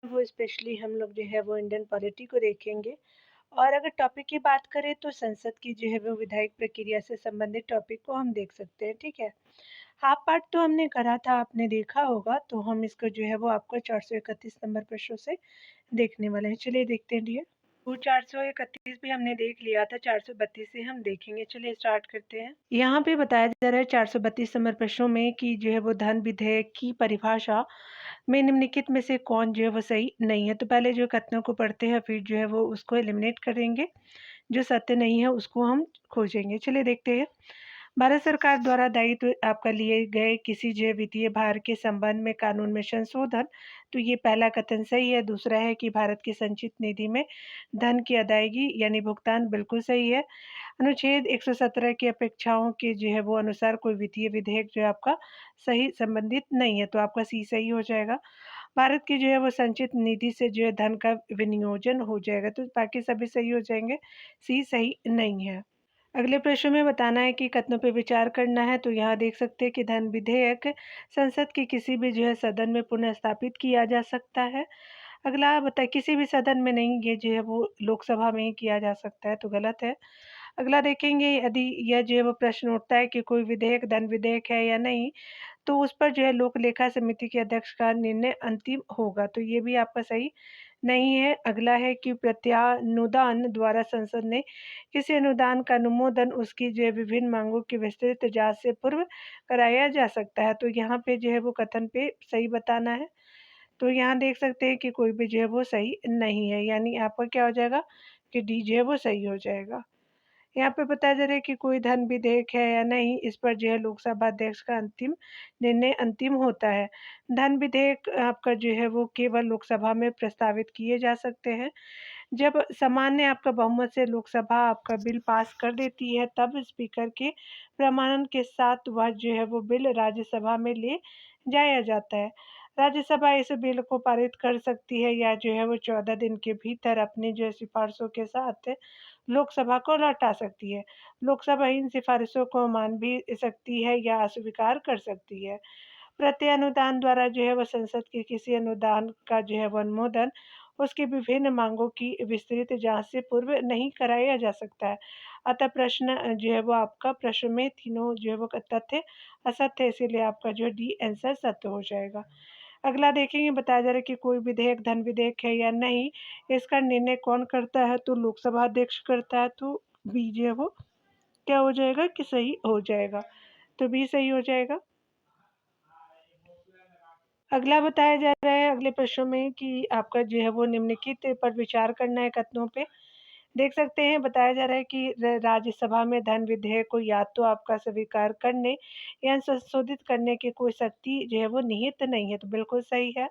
वो स्पेशली हम लोग जो है वो इंडियन पॉलिटी को देखेंगे। और अगर टॉपिक की बात करें तो संसद की जो है वो विधायी प्रक्रिया से संबंधित टॉपिक को हम देख सकते हैं, ठीक है। हाफ पार्ट तो हमने करा था, आपने देखा होगा, तो हम इसको जो है वो आपको 431 नंबर प्रश्नों से देखने वाले हैं। चलिए देखते हैं डियर। तो 431 भी हमने देख लिया था, 432 से हम देखेंगे। चलिए स्टार्ट करते हैं। यहाँ पे बताया जा रहा है 432 नंबर प्रश्नों में कि जो है वो धन विधेयक की परिभाषा में निम्नलिखित में से कौन जो है वो सही नहीं है। तो पहले जो कथनों को पढ़ते हैं, फिर जो है वो उसको एलिमिनेट करेंगे, जो सत्य नहीं है उसको हम खोजेंगे। चलिए देखते हैं। भारत सरकार द्वारा दायित्व आपका लिए गए किसी जो वित्तीय भार के संबंध में कानून में संशोधन, तो ये पहला कथन सही है। दूसरा है कि भारत की संचित निधि में धन की अदायगी यानी भुगतान, बिल्कुल सही है। अनुच्छेद 117 की अपेक्षाओं के जो है वो अनुसार कोई वित्तीय विधेयक जो है आपका सही संबंधित नहीं है, तो आपका सी सही हो जाएगा। भारत की जो है वो संचित निधि से जो है धन का विनियोजन हो जाएगा, तो बाकी सभी सही हो जाएंगे, सी सही नहीं है। अगले प्रश्न में बताना है कि कथनों पर विचार करना है। तो यहाँ देख सकते हैं कि धन विधेयक संसद के किसी भी जो है सदन में पुनः स्थापित किया जा सकता है। अगला बताए किसी भी सदन में नहीं, ये जो है वो लोकसभा में ही किया जा सकता है, तो गलत है। अगला देखेंगे, यदि यह जो है वो प्रश्न उठता है कि कोई विधेयक धन विधेयक है या नहीं, तो उस पर जो है लोक लेखा समिति के अध्यक्ष का निर्णय अंतिम होगा, तो ये भी आपका सही नहीं है। अगला है कि प्रत्यानुदान द्वारा संसद ने किसी अनुदान का अनुमोदन उसकी जो है विभिन्न मांगों की विस्तृत जांच से पूर्व कराया जा सकता है, तो यहाँ पे जो है वो कथन पे सही बताना है। तो यहाँ देख सकते हैं कि कोई भी जो है वो सही नहीं है, यानी आपका क्या हो जाएगा कि डी जो है वो सही हो जाएगा। यहाँ पे बताया जा रहा है कि कोई धन विधेयक है या नहीं, इस पर जो है लोकसभा अध्यक्ष का अंतिम निर्णय अंतिम होता है। धन विधेयक आपका जो है वो केवल लोकसभा में प्रस्तावित किए जा सकते हैं। जब सामान्य आपका बहुमत से लोकसभा आपका बिल पास कर देती है, तब स्पीकर के प्रमाणन के साथ वह जो है वो बिल राज्यसभा में ले जाया जाता है। राज्यसभा इस बिल को पारित कर सकती है या जो है वो 14 दिन के भीतर अपनी जो है सिफारिशों के साथ लोकसभा को लौटा सकती है। लोकसभा इन सिफारिशों को मान भी सकती है या अस्वीकार कर सकती है। प्रत्यानुदान द्वारा जो है वह संसद के किसी अनुदान का जो है वो अनुमोदन उसकी विभिन्न मांगों की विस्तृत जांच से पूर्व नहीं कराया जा सकता है। अतः प्रश्न जो है वो आपका प्रश्न में तीनों जो है वो तथ्य असत्य है, इसीलिए आपका जो डी आंसर सत्य हो जाएगा। अगला देखेंगे, बताया जा रहा है कि कोई विधेयक धन विधेयक है या नहीं, इसका निर्णय कौन करता है, तो लोकसभा अध्यक्ष करता है, तो बी जो है वो क्या हो जाएगा कि सही हो जाएगा, तो बी सही हो जाएगा। अगला बताया जा रहा है अगले प्रश्नों में कि आपका जो है वो निम्नलिखित पर विचार करना है कथनों पे। देख सकते हैं, बताया जा रहा है कि राज्यसभा में धन विधेयक को या तो आपका स्वीकार करने या संशोधित करने की कोई शक्ति जो है वो निहित नहीं है, तो बिल्कुल सही है।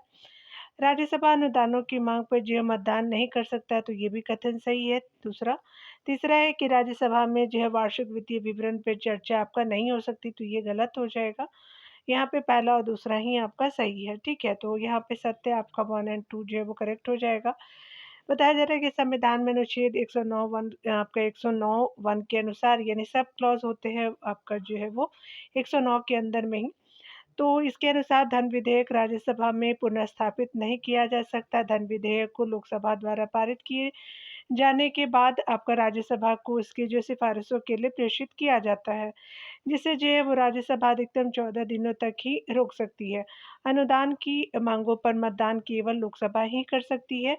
राज्यसभा अनुदानों की मांग पर जो है मतदान नहीं कर सकता, तो ये भी कथन सही है। दूसरा तीसरा है कि राज्यसभा में जो है वार्षिक वित्तीय विवरण पर चर्चा आपका नहीं हो सकती, तो ये गलत हो जाएगा। यहाँ पे पहला और दूसरा ही आपका सही है, ठीक है। तो यहाँ पे सत्य आपका 1 और 2 जो है वो करेक्ट हो जाएगा। बताया जा रहा है कि संविधान में अनुच्छेद 109 वन आपका 109 वन के अनुसार, यानी सब क्लॉज होते हैं आपका जो है वो 109 के अंदर में ही, तो इसके अनुसार धन विधेयक राज्यसभा में पुनर्स्थापित नहीं किया जा सकता। धन विधेयक को लोकसभा द्वारा पारित किए जाने के बाद आपका राज्यसभा को उसकी जो सिफारिशों के लिए प्रेषित किया जाता है, जिसे जो है वो राज्यसभा अधिकतम 14 दिनों तक ही रोक सकती है। अनुदान की मांगों पर मतदान केवल लोकसभा ही कर सकती है।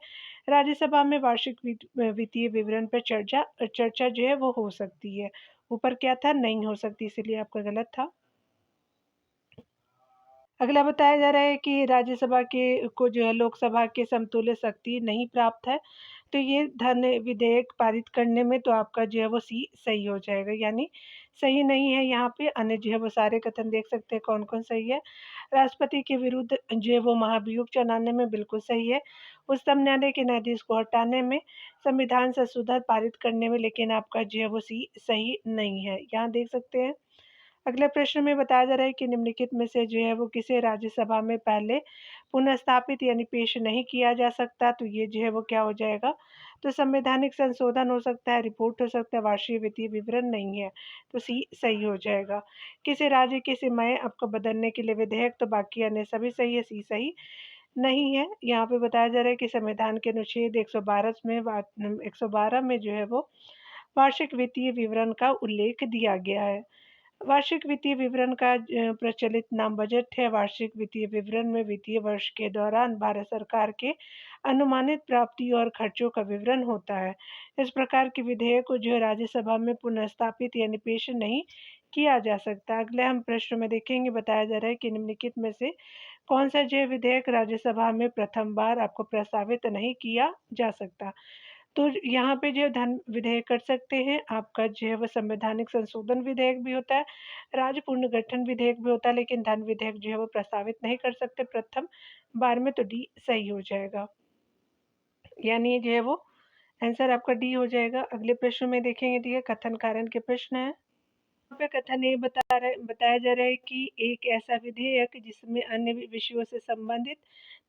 राज्यसभा में वार्षिक वित्तीय विवरण पर चर्चा चर्चा जो है वो हो सकती है। ऊपर क्या था, नहीं हो सकती, इसीलिए आपका गलत था। अगला बताया जा रहा है कि राज्यसभा के को जो है लोकसभा के समतुल्य शक्ति नहीं प्राप्त है, तो ये धन विधेयक पारित करने में तो आपका जो है वो सी सही हो जाएगा, यानी सही नहीं है। यहाँ पे अन्य जो है वो सारे कथन देख सकते हैं कौन कौन सही है। राष्ट्रपति के विरुद्ध जो है वो महाभियोग चलाने में बिल्कुल सही है। उच्चतम न्यायालय के न्यायाधीश को हटाने में, संविधान संशोधन पारित करने में, लेकिन आपका जो है वो सी सही नहीं है, यहाँ देख सकते हैं। अगले प्रश्न में बताया जा रहा है कि निम्नलिखित में से जो है वो किसे राज्यसभा में पहले पुनर्स्थापित यानी पेश नहीं किया जा सकता, तो ये जो है वो क्या हो जाएगा, तो संवैधानिक संशोधन हो सकता है, रिपोर्ट हो सकता है, वार्षिक वित्तीय विवरण नहीं है, तो सी सही हो जाएगा। किसी राज्य की सीमाएं आपको बदलने के लिए विधेयक, तो बाकी अन्य सभी सही है, सी सही नहीं है। यहाँ पे बताया जा रहा है कि संविधान के अनुच्छेद 112 में जो है वो वार्षिक वित्तीय विवरण का उल्लेख दिया गया है। वार्षिक वित्तीय विवरण का प्रचलित नाम बजट है। वार्षिक वित्तीय विवरण में वित्तीय वर्ष के दौरान भारत सरकार के अनुमानित प्राप्ति और खर्चों का विवरण होता है। इस प्रकार के विधेयक को जो है राज्यसभा में पुनर्स्थापित यानी पेश नहीं किया जा सकता। अगले हम प्रश्न में देखेंगे, बताया जा रहा है कि निम्नलिखित में से कौन सा जो विधेयक राज्यसभा में प्रथम बार आपको प्रस्तावित नहीं किया जा सकता। तो यहाँ पे जो धन विधेयक कर सकते हैं, आपका जो है वो संवैधानिक संशोधन विधेयक भी होता है, राज्य पुनर्गठन विधेयक भी होता है, लेकिन धन विधेयक जो है वो प्रस्तावित नहीं कर सकते प्रथम बार में, तो डी सही हो जाएगा। यानी जो है वो आंसर आपका डी हो जाएगा। अगले प्रश्न में देखेंगे, ठीक है, कथन कारण के प्रश्न है। यहाँ पे कथन ये बताया जा रहा है कि एक ऐसा विधेयक जिसमें अन्य विषयों से संबंधित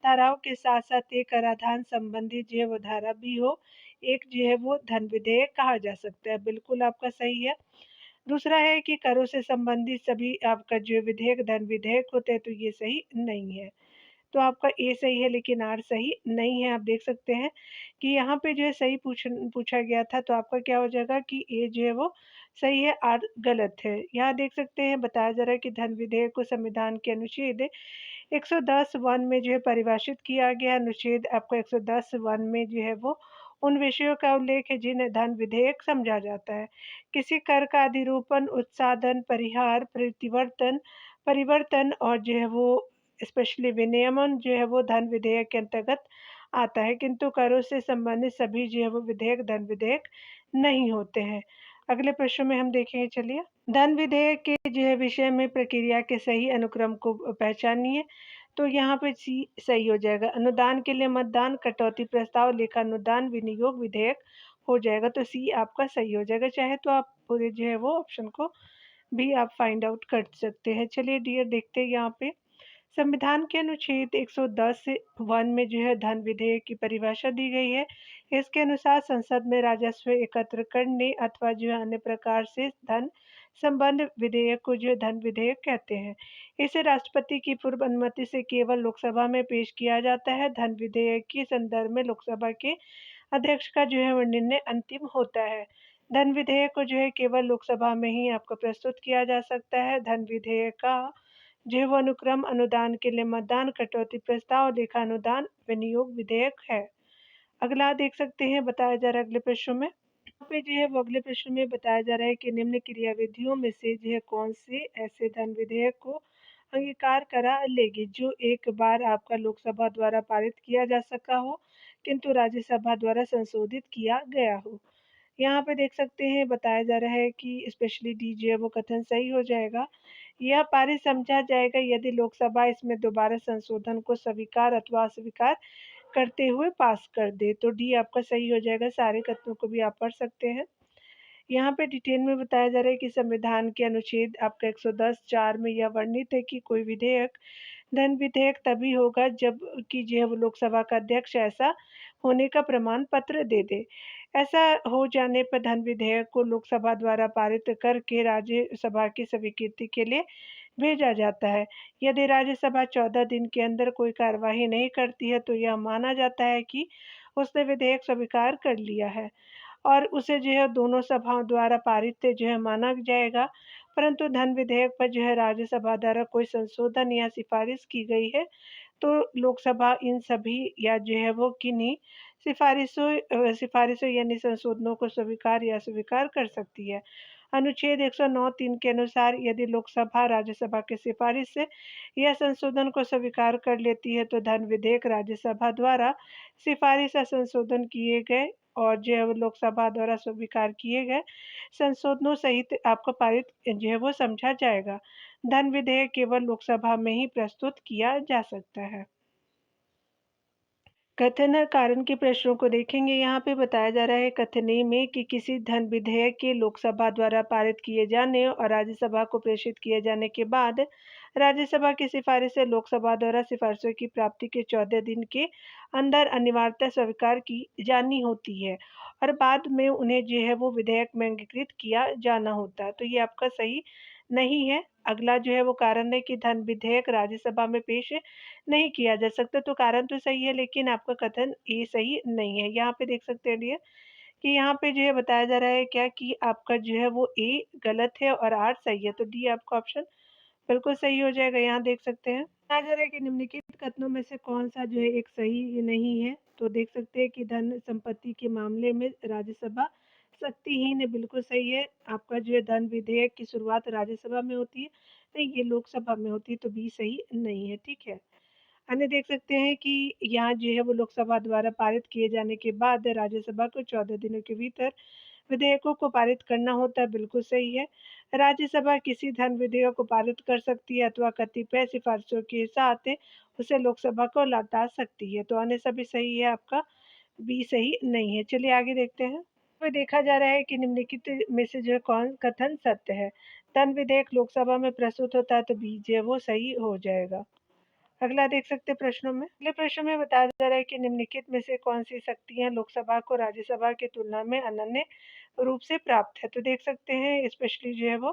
धाराओं के साथ साथ एक कराधान संबंधी जो है वो धारा भी हो, एक जो है वो धन विधेयक कहा जा सकता है। बिल्कुल आपका सही है। दूसरा है कि करों से संबंधित सभी आपका जो विधेयक धन विधेयक होते हैं, तो ये सही नहीं है। तो आपका ए सही है लेकिन आर सही नहीं है। आप देख सकते हैं कि यहाँ पे जो है सही पूछा गया था, तो आपका क्या हो जाएगा कि ए जो है वो सही है, आर गलत है। यहाँ देख सकते हैं, बताया जा रहा है कि धन विधेयक को संविधान के अनुच्छेद 110 वन में जो है परिभाषित किया गया। अनुच्छेद आपको 110 वन में जो है वो उन विषयों का उल्लेख है जिन्हें धन विधेयक समझा जाता है। किसी कर का अधिरूपण, उत्साधन, परिहार, प्रतिवर्तन, परिवर्तन और जो है वो स्पेशली विनियमन जो है वो धन विधेयक के अंतर्गत आता है, किंतु करों से संबंधित सभी जो है वो विधेयक धन विधेयक नहीं होते हैं। अगले प्रश्न में हम देखेंगे, चलिए। धन विधेयक के जो है विषय में प्रक्रिया के सही अनुक्रम को पहचानिए। तो यहाँ पे सी सही हो जाएगा। अनुदान के लिए मतदान, कटौती प्रस्ताव, लेखानुदान, विनियोग विधेयक हो जाएगा। तो सी आपका सही हो जाएगा। चाहे तो आप पूरे जो है वो ऑप्शन को भी आप फाइंड आउट कर सकते हैं। चलिए डियर, देखते हैं यहाँ पे संविधान के अनुच्छेद 110 वन में जो है धन विधेयक की परिभाषा दी गई है। इसके अनुसार संसद में राजस्व एकत्र करने अथवा जो है अन्य प्रकार से धन संबंध विधेयक को जो है धन विधेयक कहते हैं। इसे राष्ट्रपति की पूर्व अनुमति से केवल लोकसभा में पेश किया जाता है। धन विधेयक के संदर्भ में लोकसभा के अध्यक्ष का जो है वो निर्णय अंतिम होता है। धन विधेयक को जो है केवल लोकसभा में ही आपको प्रस्तुत किया जा सकता है। धन विधेयक का जो है वो अनुक्रम अनुदान के लिए मतदान, कटौती प्रस्ताव, लेखानुदान, विनियोग विधेयक है। अगला देख सकते हैं, बताया जा रहा है अगले प्रश्न में। यहाँ पे जो है वो अगले प्रश्न में बताया जा रहा है कि निम्न क्रियाविधियों में से जो है कौन से ऐसे धन विधेयक को अंगीकार करा लेगी जो एक बार आपका लोकसभा द्वारा पारित किया जा सका हो, किंतु राज्यसभा द्वारा संशोधित किया गया हो। यहाँ पे देख सकते हैं, बताया जा रहा है कि स्पेशली डी जो है वो कथन सही हो जाएगा। यह पारित समझा जाएगा यदि लोकसभा इसमें दोबारा संशोधन को स्वीकार अथवा अस्वीकार करते हुए पास कर दे। तो डी आपका सही हो जाएगा। सारे कथनों को भी आप पढ़ सकते हैं। यहाँ पे डिटेल में बताया जा रहा है कि संविधान के अनुच्छेद आपका 110(4) में यह वर्णित है कि कोई विधेयक धन विधेयक तभी होगा जब कि जो है वो लोकसभा का अध्यक्ष ऐसा होने का प्रमाण पत्र दे दे। ऐसा हो जाने पर धन विधेयक को लोकसभा द्वारा पारित करके राज्यसभा की स्वीकृति के लिए भेजा जाता है। यदि राज्यसभा 14 दिन के अंदर कोई कार्यवाही नहीं करती है, तो यह माना जाता है कि उसने विधेयक स्वीकार कर लिया है और उसे जो है दोनों सभाओं द्वारा पारित जो है माना जाएगा। परंतु धन विधेयक पर जो है राज्यसभा द्वारा कोई संशोधन या सिफारिश की गई है, तो लोकसभा इन सभी या जो है वो किन्हीं सिफारिशों यानी संशोधनों को स्वीकार या अस्वीकार कर सकती है। अनुच्छेद 109(3) के अनुसार यदि लोकसभा राज्यसभा की सिफारिश से या संशोधन को स्वीकार कर लेती है, तो धन विधेयक राज्यसभा द्वारा सिफारिश या संशोधन किए गए और जो है वो लोकसभा द्वारा स्वीकार किए गए संशोधनों सहित आपको पारित जो है वो समझा जाएगा। धन विधेयक केवल लोकसभा में ही प्रस्तुत किया जा सकता है। कथन और कारण के प्रश्नों को देखेंगे। यहाँ पे बताया जा रहा है कथनी में कि किसी धन विधेयक के लोकसभा द्वारा पारित किए जाने और राज्यसभा को प्रेषित किए जाने के बाद राज्यसभा की सिफारिश से लोकसभा द्वारा सिफारिशों की प्राप्ति के 14 दिन के अंदर अनिवार्यता स्वीकार की जानी होती है और बाद में उन्हें जो है वो विधेयक में अंगीकृत किया जाना होता है। तो ये आपका सही नहीं है। अगला जो है वो कारण है कि धन विधेयक राज्यसभा में पेश नहीं किया जा सकता, तो कारण तो सही है लेकिन आपका कथन ये सही नहीं है। यहाँ पे देख सकते हैं डियर कि यहाँ पे जो है बताया जा रहा है क्या कि आपका जो है वो ए गलत है और आर सही है, तो डी आपका ऑप्शन बिल्कुल सही हो जाएगा। यहाँ देख सकते हैं बताया जा रहा है कि निम्नलिखित कथनों में से कौन सा जो है एक सही नहीं है, तो देख सकते हैं कि धन संपत्ति के मामले में राज्यसभा शक्तिहीन है, बिल्कुल सही है। आपका जो है धन विधेयक की शुरुआत राज्यसभा में होती है, नहीं ये लोकसभा में होती है, तो बी सही नहीं है। ठीक है, अन्य देख सकते हैं कि यहाँ जो है वो लोकसभा द्वारा पारित किए जाने के बाद राज्यसभा को 14 दिनों के भीतर विधेयकों को पारित करना होता है, बिल्कुल सही है। राज्यसभा किसी धन विधेयक को पारित कर सकती है अथवा कतिपय सिफारिशों के साथ उसे लोकसभा को लौटा सकती है, तो अन्य सभी सही है, आपका बी सही नहीं है। चलिए आगे देखते हैं। तो देखा जा रहा है कि निम्नलिखित में से जो है कौन कथन सत्य है। धन विधेयक लोकसभा में प्रस्तुत होता है, तो बी जो है वो सही हो जाएगा। अगला देख सकते हैं प्रश्नों में। अगले प्रश्न में बताया जा रहा है कि निम्नलिखित में से कौन सी शक्तियां लोकसभा को राज्यसभा की तुलना में अनन्य रूप से प्राप्त है, तो देख सकते हैं स्पेशली जो है वो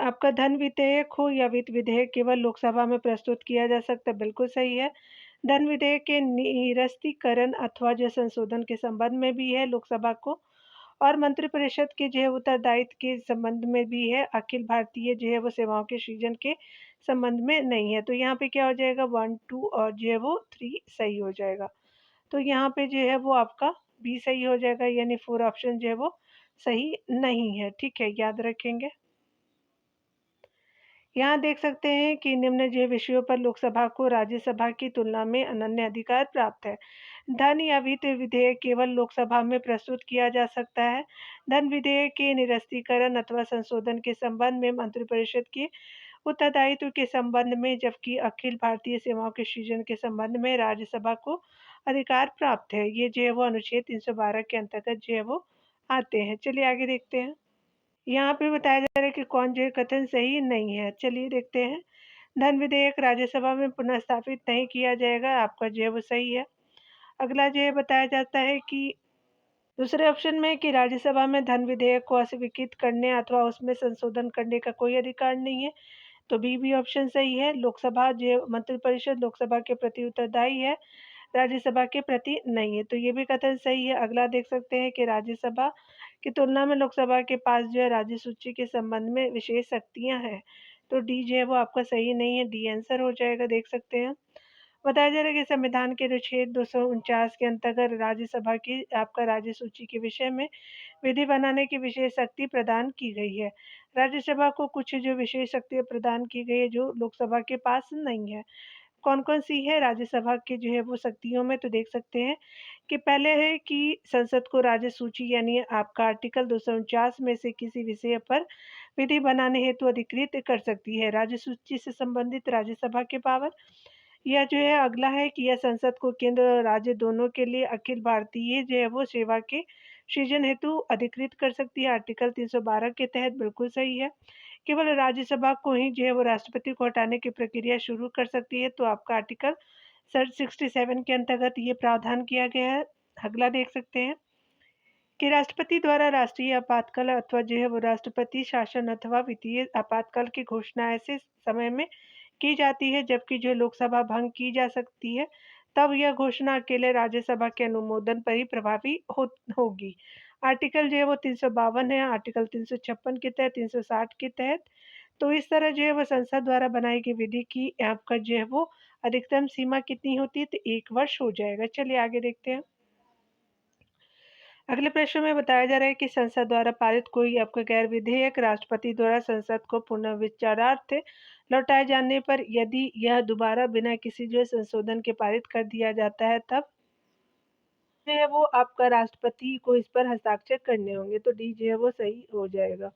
आपका धन विधेयक हो या वित्त विधेयक केवल लोकसभा में प्रस्तुत किया जा सकता है, बिल्कुल सही है। धन विधेयक के निरस्तीकरण अथवा जो संशोधन के संबंध में भी है लोकसभा को, और मंत्रिपरिषद के जो है उत्तरदायित्व के संबंध में भी है, अखिल भारतीय जो है वो सेवाओं के सृजन के संबंध में नहीं है। तो यहाँ पे क्या हो जाएगा 1, 2 और जो है वो 3 सही हो जाएगा। तो यहाँ पे जो है वो आपका बी सही हो जाएगा, यानी 4 ऑप्शन जो है वो सही नहीं है। ठीक है, याद रखेंगे। यहाँ देख सकते हैं कि निम्न जो विषयों पर लोकसभा को राज्यसभा की तुलना में अनन्य अधिकार प्राप्त है। धन या वित्त विधेयक केवल लोकसभा में प्रस्तुत किया जा सकता है। धन विधेयक के निरस्तीकरण अथवा संशोधन के संबंध में मंत्रिपरिषद के उत्तरदायित्व के संबंध में, जबकि अखिल भारतीय सेवाओं के सृजन के संबंध में राज्यसभा को अधिकार प्राप्त है। ये जो है वो अनुच्छेद 312 के अंतर्गत जो है वो आते हैं। चलिए आगे देखते हैं। यहाँ पे बताया जा रहा है कि कौन जो है कथन सही नहीं है। चलिए देखते हैं। धन विधेयक राज्यसभा में पुनः स्थापित नहीं किया जाएगा, आपका जो है वो सही है। अगला जो है बताया जाता है कि दूसरे ऑप्शन में कि राज्यसभा में धन विधेयक को अस्वीकृत करने अथवा उसमें संशोधन करने का कोई अधिकार नहीं है, तो बी भी ऑप्शन सही है। लोकसभा जो मंत्रिपरिषद लोकसभा के प्रति उत्तरदायी है, राज्यसभा के प्रति नहीं है, तो ये भी कथन सही है। अगला देख सकते हैं कि राज्यसभा की तुलना में लोकसभा के पास जो है राज्य सूची के संबंध में विशेष शक्तियां हैं, तो डी जो है वो आपका सही नहीं है, डी आंसर हो जाएगा। देख सकते हैं बताया जा रहा है कि संविधान के अनुच्छेद 249 के अंतर्गत राज्यसभा की आपका राज्य सूची के विषय में विधि बनाने की विशेष शक्ति प्रदान की गई है। राज्यसभा को कुछ जो विशेष शक्तियां प्रदान की गई है जो लोकसभा के पास नहीं है। कौन-कौन सी है राज्यसभा की जो है वो शक्तियों में, तो देख सकते हैं कि पहले है कि संसद को राज्य सूची यानी आपका आर्टिकल 249 में से किसी विषय पर विधि बनाने हेतु अधिकृत कर सकती है। राज्य सूची से संबंधित राज्यसभा के पावर, यह जो है अगला है कि यह संसद को केंद्र और राज्य दोनों के लिए अखिल भारतीय जो है वो सेवा के सृजन हेतु अधिकृत कर सकती है, आर्टिकल 312 के तहत, बिल्कुल सही है। केवल राज्यसभा को ही जो है वो राष्ट्रपति को हटाने की प्रक्रिया शुरू कर सकती है, तो आपका आर्टिकल 67 के अंतर्गत ये प्रावधान किया गया है। अगला देख सकते हैं कि राष्ट्रपति द्वारा राष्ट्रीय आपातकाल अथवा जो है वो राष्ट्रपति शासन अथवा वित्तीय आपातकाल की घोषणा ऐसे समय में की जाती है जबकि जो लोकसभा भंग की जा सकती है, तब यह घोषणा अकेले राज्यसभा के अनुमोदन पर ही प्रभावी होगी। आर्टिकल जो है वो 352 है, आर्टिकल 356 के तहत, 360 के तहत। तो इस तरह जो है वो संसद द्वारा बनाई गई विधि की आपका जो है वो अधिकतम सीमा कितनी होती है, तो 1 वर्ष हो जाएगा। चलिए आगे देखते हैं। अगले प्रश्न में बताया जा रहा है कि संसद द्वारा पारित कोई आपका गैर विधेयक राष्ट्रपति द्वारा संसद को पुनः विचारार्थ लौटाए जाने पर यदि यह दोबारा बिना किसी जो है संशोधन के पारित कर दिया जाता है, तब जो है वो आपका राष्ट्रपति को इस पर हस्ताक्षर करने होंगे, तो डी जो है वो सही हो जाएगा।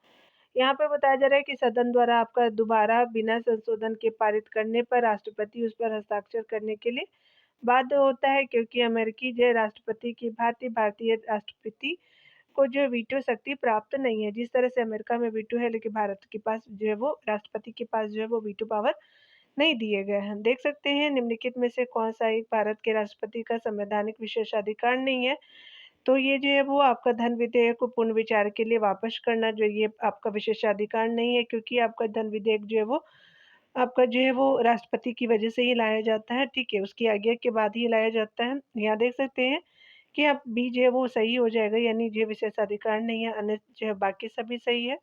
यहाँ पे बताया जा रहा है कि सदन द्वारा आपका दोबारा बिना संशोधन के पारित करने पर राष्ट्रपति उस पर हस्ताक्षर करने के लिए बाध्य होता है, क्योंकि अमेरिकी जो राष्ट्रपति की भांति भारतीय राष्ट्रपति को जो वीटो शक्ति प्राप्त नहीं है। जिस तरह से अमेरिका में वीटो है, लेकिन भारत के पास जो है वो राष्ट्रपति के पास जो है वो वीटो पावर नहीं दिए गए हैं। देख सकते हैं निम्नलिखित में से कौन सा एक भारत के राष्ट्रपति का संवैधानिक विशेषाधिकार नहीं है, तो ये जो है वो आपका धन विधेयक को पुनर्विचार के लिए वापस करना जो ये आपका विशेषाधिकार नहीं है, क्योंकि आपका धन विधेयक जो है वो आपका जो है वो राष्ट्रपति की वजह से ही लाया जाता है, ठीक है? उसकी आज्ञा के बाद ही लाया जाता है। यहाँ देख सकते हैं कि अब बी जो है वो सही हो जाएगा, यानी जो विशेषाधिकार नहीं है, अन्य जो है बाकी सभी सही है।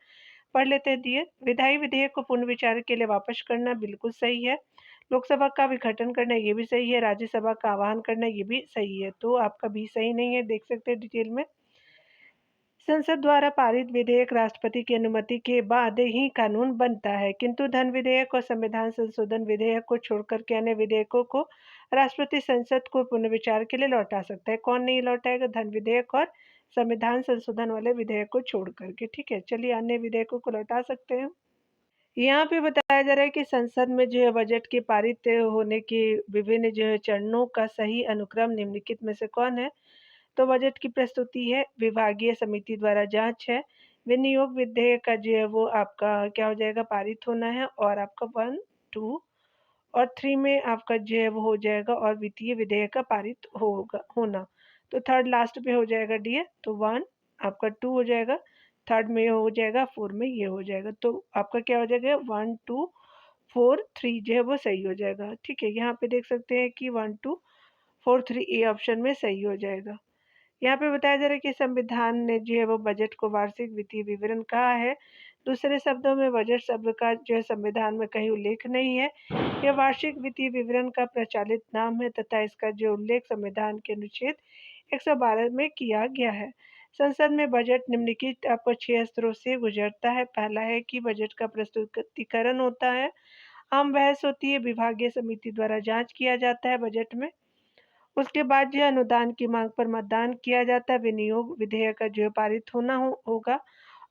पढ़ लेते हैं दिए, विधायी विधेयक को पुनर्विचार के लिए वापस करना बिल्कुल सही है। लोकसभा का विघटन करना ये भी सही है, राज्यसभा का आह्वान करना ये भी सही है। तो आपका भी सही नहीं है, देख सकते हैं डिटेल में। संसद द्वारा पारित विधेयक राष्ट्रपति की अनुमति के बाद ही कानून बनता है, किंतु धन विधेयक और संविधान संशोधन विधेयक को छोड़कर के अन्य विधेयकों को राष्ट्रपति संसद को पुनर्विचार के लिए लौटा सकता है। कौन नहीं लौटाएगा? धन विधेयक और संविधान संशोधन वाले विधेयक को छोड़ करके, ठीक है? चलिए अन्य विधेयकों को लौटा सकते हैं। यहाँ पे बताया जा रहा है कि संसद में जो है बजट के पारित होने के विभिन्न जो है चरणों का सही अनुक्रम निम्नलिखित में से कौन है? तो बजट की प्रस्तुति है, विभागीय समिति द्वारा जांच है, विनियोग विधेयक का जो है वो आपका क्या हो जाएगा? पारित होना है, और आपका 1, 2 और 3 में आपका जो है वो हो जाएगा, और वित्तीय विधेयक का पारित होना। तो थर्ड लास्ट पे हो जाएगा डी, तो 1 आपका 2 हो जाएगा, थर्ड में हो जाएगा, 4 में ये हो जाएगा। तो आपका क्या हो जाएगा? 1, 2, 4, 3 जो है वो सही हो जाएगा, ठीक है? यहाँ पे देख सकते हैं कि 1, 2, 4, 3 ए ऑप्शन में सही हो जाएगा। यहाँ पे बताया जा रहा है कि संविधान ने जो है वो बजट को वार्षिक वित्तीय विवरण कहा है। दूसरे शब्दों में बजट शब्द का जो है संविधान में कहीं उल्लेख नहीं है। यह वार्षिक वित्तीय विवरण का प्रचलित नाम है तथा इसका जो उल्लेख संविधान के अनुच्छेद 112 में किया गया है। संसद में बजट निम्नलिखित आपको 6 स्तरों से गुजरता है। पहला है कि बजट का प्रस्तुतिकरण होता है, आम बहस होती है, विभागीय समिति द्वारा जांच किया जाता है बजट में। उसके बाद जो है अनुदान की मांग पर मतदान किया जाता है, विनियोग विधेयक का जो है पारित होना होगा,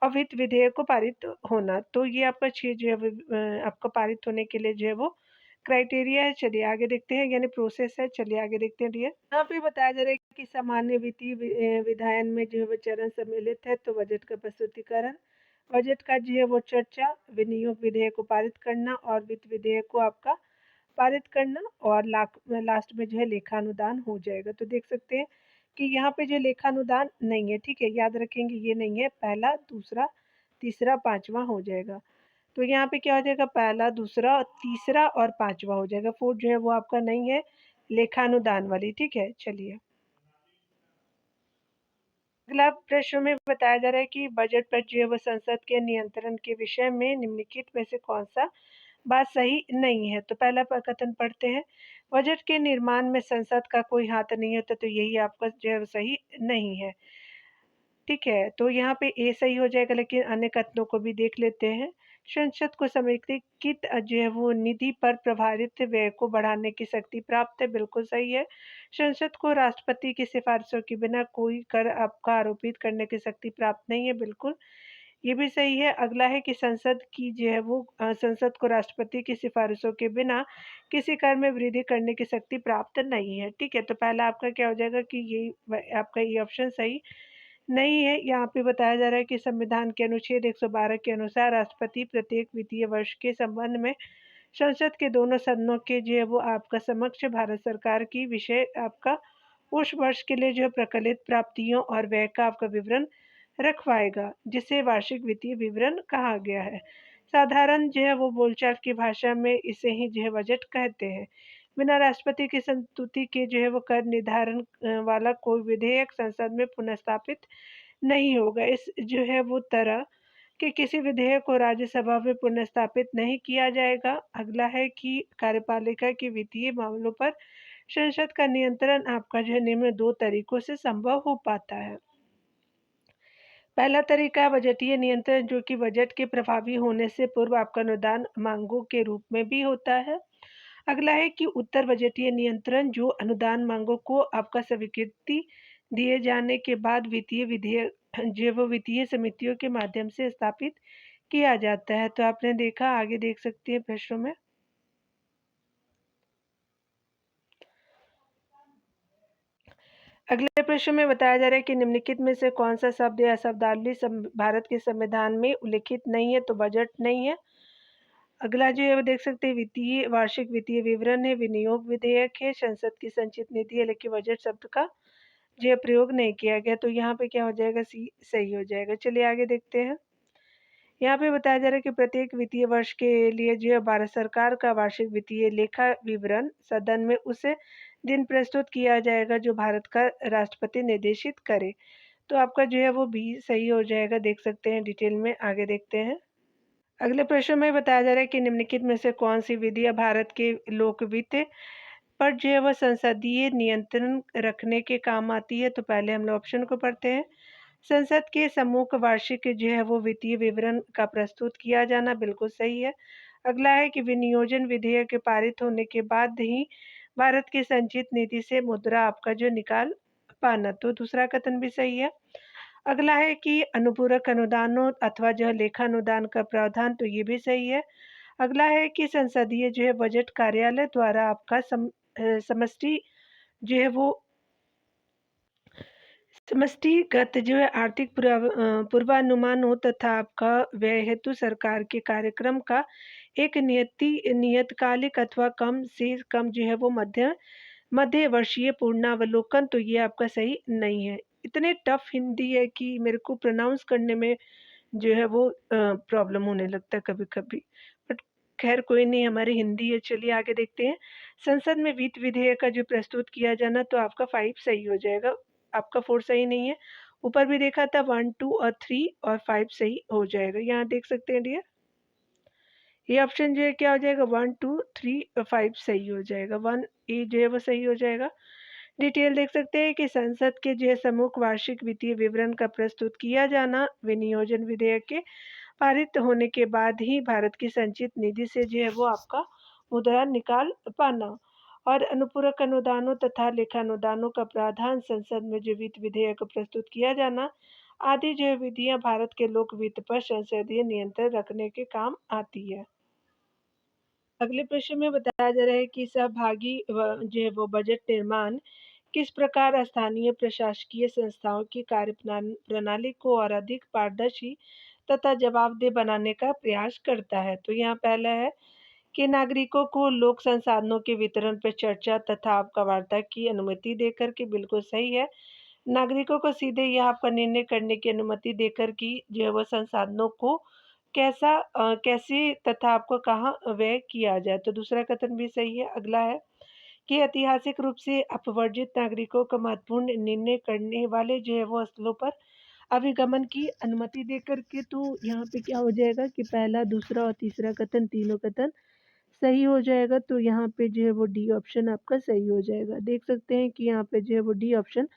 और वित्त विधेयक को पारित होना। तो ये आपका 6 जो है आपका पारित होने के लिए जो है वो क्राइटेरिया है। चलिए आगे देखते हैं, यानी प्रोसेस है। चलिए आगे देखते हैं डियर। यहाँ पे बताया जा रहा है कि सामान्य वित्तीय विधायन में जो है वो चरण सम्मिलित है। तो बजट का प्रस्तुतिकरण, बजट का जो है वो चर्चा, विनियोग विधेयक को पारित करना, और वित्त विधेयक को आपका पारित करना, और लास्ट में जो है लेखानुदान हो जाएगा। तो देख सकते हैं कि यहाँ पे जो लेखानुदान नहीं है, ठीक है? याद रखेंगे ये नहीं है, पहला, दूसरा, तीसरा, पांचवा हो जाएगा। तो यहाँ पे क्या हो जाएगा? पहला, दूसरा, तीसरा और पांचवा हो जाएगा। फोर्थ जो है वो आपका नहीं है, लेखानुदान वाली, ठीक है? चलिए अगला प्रश्न में बताया जा रहा है कि बजट पर जो है वो संसद के नियंत्रण के विषय में निम्नलिखित में से कौन सा बात सही नहीं है? तो पहला कथन पढ़ते हैं, बजट के निर्माण में संसद का कोई हाथ नहीं होता। तो यही आपका जो है सही नहीं है, ठीक है? तो यहाँ पे ए सही हो जाएगा, लेकिन अन्य कथनों को भी देख लेते हैं। संसद को समेकित जो है वो निधि पर प्रभावित व्यय को बढ़ाने की शक्ति प्राप्त है, बिल्कुल सही है। संसद को राष्ट्रपति की सिफारिशों के बिना कोई कर आपका आरोपित करने की शक्ति प्राप्त नहीं है, बिल्कुल ये भी सही है। अगला है कि संसद की जो है वो संसद को राष्ट्रपति की सिफारिशों के बिना किसी कर में वृद्धि करने की शक्ति प्राप्त नहीं है, ठीक है? तो पहला आपका क्या हो जाएगा कि ये आपका ये ऑप्शन सही नहीं है। यहाँ पे बताया जा रहा है कि संविधान के अनुच्छेद 112 के अनुसार राष्ट्रपति प्रत्येक वित्तीय वर्ष के संबंध में संसद के दोनों सदनों के जो है वो आपका समक्ष भारत सरकार की विषय आपका उस वर्ष के लिए जो है प्रकलित प्राप्तियों और व्यय का आपका विवरण रखवाएगा, जिसे वार्षिक वित्तीय विवरण कहा गया है। साधारण जो है वो बोलचाल की भाषा में इसे ही जो है बजट कहते हैं। बिना राष्ट्रपति की संस्तुति के जो है वो कर निर्धारण वाला कोई विधेयक संसद में पुनर्स्थापित नहीं होगा। इस जो है वो तरह के किसी विधेयक को राज्यसभा में पुनर्स्थापित नहीं किया जाएगा। अगला है कि कार्यपालिका के वित्तीय मामलों पर संसद का नियंत्रण आपका जो है निम्न 2 तरीकों से संभव हो पाता है। पहला तरीका है बजटीय नियंत्रण, जो कि बजट के प्रभावी होने से पूर्व आपका अनुदान मांगों के रूप में भी होता है। अगला है कि उत्तर बजटीय नियंत्रण, जो अनुदान मांगों को आपका स्वीकृति दिए जाने के बाद वित्तीय विधेयक जो वो वित्तीय समितियों के माध्यम से स्थापित किया जाता है। तो आपने देखा, आगे देख सकते हैं प्रश्नों में। अगले प्रश्न में बताया जा रहा है कि निम्नलिखित में से कौन सा शब्द या शब्दावली भारत के संविधान में उल्लिखित नहीं है? तो बजट नहीं है। अगला जो है वो देख सकते हैं, वित्तीय वार्षिक वित्तीय विवरण है, विनियोग विधेयक है, संसद की संचित नीति है, लेकिन बजट शब्द का जो है प्रयोग नहीं किया गया, तो यहाँ पे क्या हो जाएगा, सी सही हो जाएगा। चलिए आगे देखते हैं। यहाँ पे बताया जा रहा है कि प्रत्येक वित्तीय वर्ष के लिए जो है भारत सरकार का वार्षिक वित्तीय लेखा विवरण सदन में उस दिन प्रस्तुत किया जाएगा जो भारत का राष्ट्रपति निर्देशित करे। तो आपका जो है वो भी सही हो जाएगा, देख सकते हैं डिटेल में। आगे देखते हैं। अगले प्रश्न में बताया जा रहा है कि निम्नलिखित में से कौन सी विधियां भारत के लोक वित्त पर जो है वह संसदीय नियंत्रण रखने के काम आती है। तो पहले हम लोग ऑप्शन को पढ़ते हैं। संसद के समूह का वार्षिक जो है वो वित्तीय विवरण का प्रस्तुत किया जाना, बिल्कुल सही है। अगला है कि विनियोजन विधेयक के पारित होने के बाद ही भारत की संचित नीति से मुद्रा आपका जो निकाल पाना, तो दूसरा कथन भी सही है। अगला है कि अनुपूरक अनुदानों अथवा जो है लेखा अनुदान का प्रावधान, तो ये भी सही है। अगला है कि संसदीय जो है बजट कार्यालय द्वारा आपका समष्टि जो है वो समष्टिगत जो है आर्थिक पूर्वानुमान हो तथा आपका व्यय हेतु सरकार के कार्यक्रम का एक नियतकालिक अथवा कम से कम जो है वो मध्य वर्षीय पूर्णावलोकन, तो ये आपका सही नहीं है। इतने टफ हिंदी है कि मेरे को प्रोनाउंस करने में जो है वो प्रॉब्लम होने लगता है कभी-कभी। बट खैर कोई नहीं, हमारी हिंदी है। चलिए आगे देखते हैं। संसद में वित्त विधेयक का जो प्रस्तुत किया जाना, तो आपका 5 सही हो जाएगा। आपका 4 सही नहीं है। ऊपर भी देखा था 1, 2 और 3 और 5 सही हो जाएगा। यहाँ देख सकते हैं डियर। ये ऑप्शन जो है क्या हो जाएगा, 1, 2, 3 और 5 सही हो जाएगा। 1 ए जो है वो सही हो जाएगा। डिटेल देख सकते हैं कि संसद के जो है समूह वार्षिक वित्तीय विवरण का प्रस्तुत किया जाना विनियोजन विधेयक के पारित होने के बाद ही भारत की संचित निधि से जो है वो आपका मुद्रा निकाल पाना, और अनुपूरक अनुदानों तथा लेखानुदानों का प्रावधान संसद में जो वित्त विधेयक प्रस्तुत किया जाना आदि जो विधियां भारत के लोक वित्त पर संसदीय नियंत्रण रखने के काम आती है। अगले प्रश्न में बताया जा रहा है कि सहभागी जो है वो बजट निर्माण किस प्रकार स्थानीय प्रशासकीय संस्थाओं की कार्य प्रणाली को और अधिक पारदर्शी तथा जवाबदेह बनाने का प्रयास करता है। तो यहाँ पहला है कि नागरिकों को लोक संसाधनों के वितरण पर चर्चा तथा आपका वार्ता की अनुमति देकर के, बिल्कुल सही है। नागरिकों को सीधे यह आपका निर्णय करने की अनुमति देकर कि जो है वो संसाधनों को कैसे तथा आपको कहाँ व्यय किया जाए, तो दूसरा कथन भी सही है। अगला है कि ऐतिहासिक रूप से अपवर्जित नागरिकों का महत्वपूर्ण निर्णय करने वाले जो है वो स्थलों पर अभिगमन की अनुमति देकर के, तो यहाँ पे क्या हो जाएगा कि पहला, दूसरा और तीसरा कथन, तीनों कथन सही हो जाएगा। तो यहाँ पे जो है वो डी ऑप्शन आपका सही हो जाएगा। देख सकते हैं कि यहाँ पे जो है वो डी ऑप्शन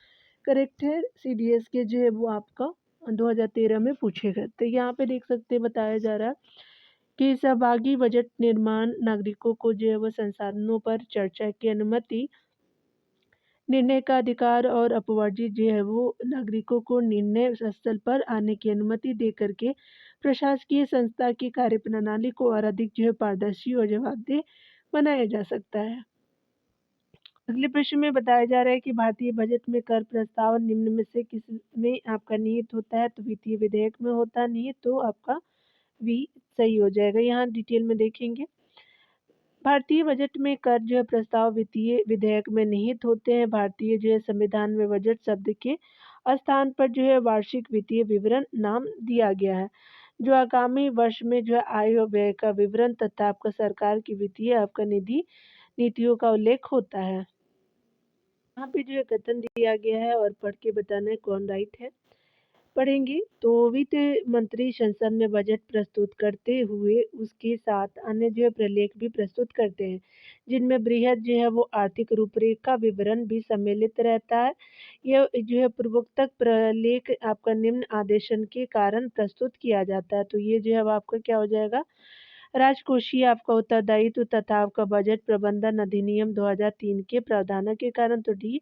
करेक्ट है। सीडीएस के जो है वो आपका 2013 में पूछे गए। तो यहाँ पे देख सकते हैं बताया जा रहा है कि सहभागी बजट निर्माण नागरिकों को जो है वो संसाधनों पर चर्चा की अनुमति, निर्णय का अधिकार और अपवर्जित जो है वो नागरिकों को निर्णय स्थल पर आने की अनुमति दे करके प्रशासकीय संस्था की कार्यप्रणाली को और अधिक जो है पारदर्शी और जवाबदेह बनाया जा सकता है। अगले प्रश्न में बताया जा रहा है कि भारतीय बजट में कर प्रस्ताव निम्न में से किस में आपका निहित होता है, तो वित्तीय विधेयक में होता नहीं है, तो आपका भी सही हो जाएगा। यहाँ डिटेल में देखेंगे। भारतीय बजट में कर जो है प्रस्ताव वित्तीय विधेयक में निहित होते हैं। भारतीय जो है संविधान में बजट शब्द के स्थान पर जो है वार्षिक वित्तीय विवरण नाम दिया गया है, जो आगामी वर्ष में जो है आय और व्यय का विवरण तथा आपका सरकार की वित्तीय आपका निधि नीतियों का उल्लेख होता है। यहाँ पे जो है कथन दिया गया है और पढ़ के बताना है कौन राइट है। पढ़ेंगे तो वित्त मंत्री संसद में बजट प्रस्तुत करते हुए उसके साथ अन्य जो है प्रलेख भी प्रस्तुत करते हैं, जिनमें बृहद जो है वो आर्थिक रूपरेखा विवरण भी सम्मिलित रहता है। यह जो है पूर्वोक्त प्रलेख आपका निम्न आदेशन के कारण प्रस्तुत किया जाता है। तो ये जो है वो आपका क्या हो जाएगा, राजकोषीय आपका उत्तरदायित्व तथा आपका बजट प्रबंधन अधिनियम 2003 के प्रावधानों के कारण, तो डी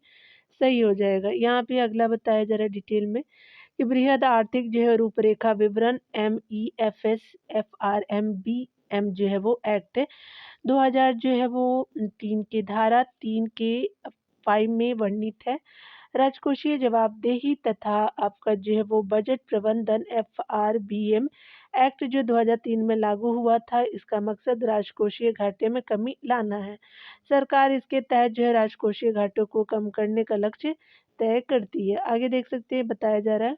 सही हो जाएगा। यहाँ पे अगला बताया जा रहा है डिटेल में कि बृहद आर्थिक जो है रूपरेखा विवरण MEFS FRMBM जो है वो एक्ट 2000 जो है वो 3 के धारा 3 के 5 में वर्णित है। राजकोषीय जवाबदेही तथा आपका जो है वो बजट प्रबंधन FRBM एक्ट जो 2003 में लागू हुआ था, इसका मकसद राजकोषीय घाटे में कमी लाना है। सरकार इसके तहत जो है राजकोषीय घाटों को कम करने का लक्ष्य तय करती है। आगे देख सकते हैं बताया जा रहा है,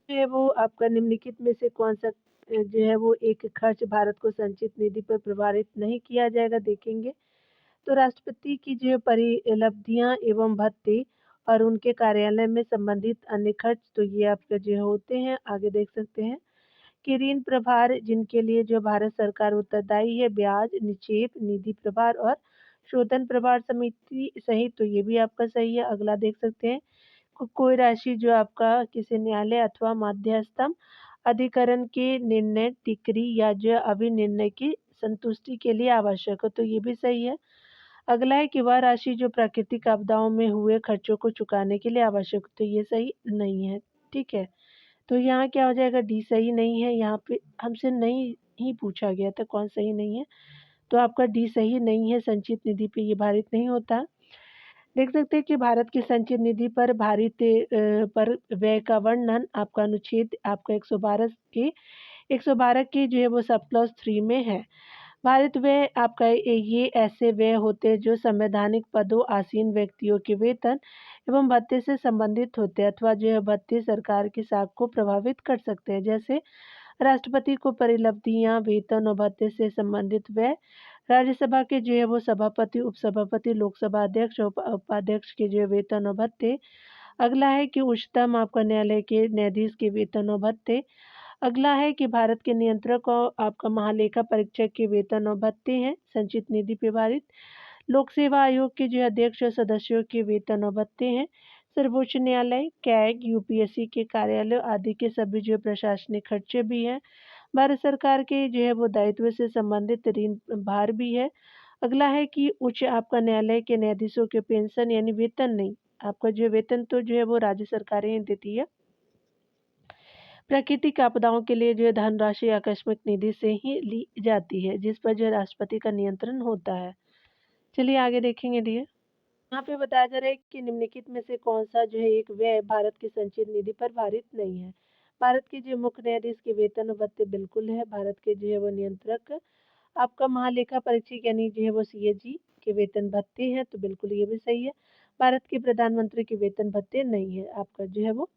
जो है वो आपका निम्नलिखित में से कौन-सा जो है वो एक खर्च भारत को संचित निधि पर प्रभावित नहीं किया जाएगा, देखेंगे। तो राष्ट्रपति की जो परिलब्धियां एवं भत्ते और उनके कार्यालय में संबंधित अन्य खर्च, तो ये आपके जो होते हैं, आगे देख सकते हैं कि ऋण प्रभार जिनके लिए जो भारत सरकार उत्तरदायी है, ब्याज, निक्षेप, निधि प्रभार और शोधन प्रभार समिति सहित, तो ये भी आपका सही है। अगला देख सकते हैं कोई राशि जो आपका किसी न्यायालय अथवा मध्यस्थम अधिकरण के निर्णय, टिकरी या जो अभिनिर्णय की संतुष्टि के लिए आवश्यक हो, तो ये भी सही है। अगला है कि वह राशि जो प्राकृतिक आपदाओं में हुए खर्चों को चुकाने के लिए आवश्यक हो, तो ये सही नहीं है। ठीक है, तो यहाँ क्या हो जाएगा, डी सही नहीं है। यहाँ पे हमसे नहीं ही पूछा गया था कौन सही नहीं है, तो आपका डी सही नहीं है। संचित निधि पे ये भारित नहीं होता। देख सकते हैं कि भारत की संचित निधि पर भारित पर व्यय का वर्णन आपका अनुच्छेद आपका 112 के जो है वो सब क्लॉज 3 में है। भारत व्यय आपका ये ऐसे व्यय होते हैं जो संवैधानिक पदों आसीन व्यक्तियों के वेतन एवं भत्ते से संबंधित होते हैं अथवा जो है भत्ते सरकार की साख को प्रभावित कर सकते हैं। जैसे राष्ट्रपति को परिलब्धियां, वेतन और भत्ते से संबंधित व्यय, राज्यसभा के जो है वो सभापति, उपसभापति, लोकसभा अध्यक्ष और उपाध्यक्ष के जो है वेतन और भत्ते। अगला है कि उच्चतम आपका न्यायालय के न्यायाधीश के वेतन और भत्ते। अगला है कि भारत के नियंत्रक और आपका महालेखा परीक्षक के वेतन और भत्ते हैं संचित निधि पे भारित। लोक सेवा आयोग के जो अध्यक्ष और सदस्यों के वेतन और भत्ते हैं। सर्वोच्च न्यायालय, कैग, यूपीएससी के कार्यालय आदि के सभी जो प्रशासनिक खर्चे भी हैं। भारत सरकार के जो है वो दायित्व से संबंधित ऋण भार भी है। अगला है कि उच्च आपका न्यायालय के न्यायाधीशों के पेंशन यानी वेतन नहीं, आपका जो वेतन तो जो है वो राज्य सरकारें ही देती है। प्राकृतिक आपदाओं के लिए जो है धनराशि आकस्मिक निधि से ही ली जाती है, जिस पर जो है राष्ट्रपति का नियंत्रण होता है। चलिए आगे देखेंगे डियर। यहाँ पे बताया जा रहा है कि निम्नलिखित में से कौन सा जो है एक व्यय भारत की संचित निधि पर भारित नहीं है। भारत के जो मुख्य न्यायाधीश के वेतन और भत्ते बिल्कुल है। भारत के जो है वो नियंत्रक आपका महालेखा परीक्षक यानी जो है वो सीएजी के वेतन भत्ते हैं, तो बिल्कुल ये भी सही है। भारत के प्रधानमंत्री के वेतन भत्ते नहीं है, आपका जो है वो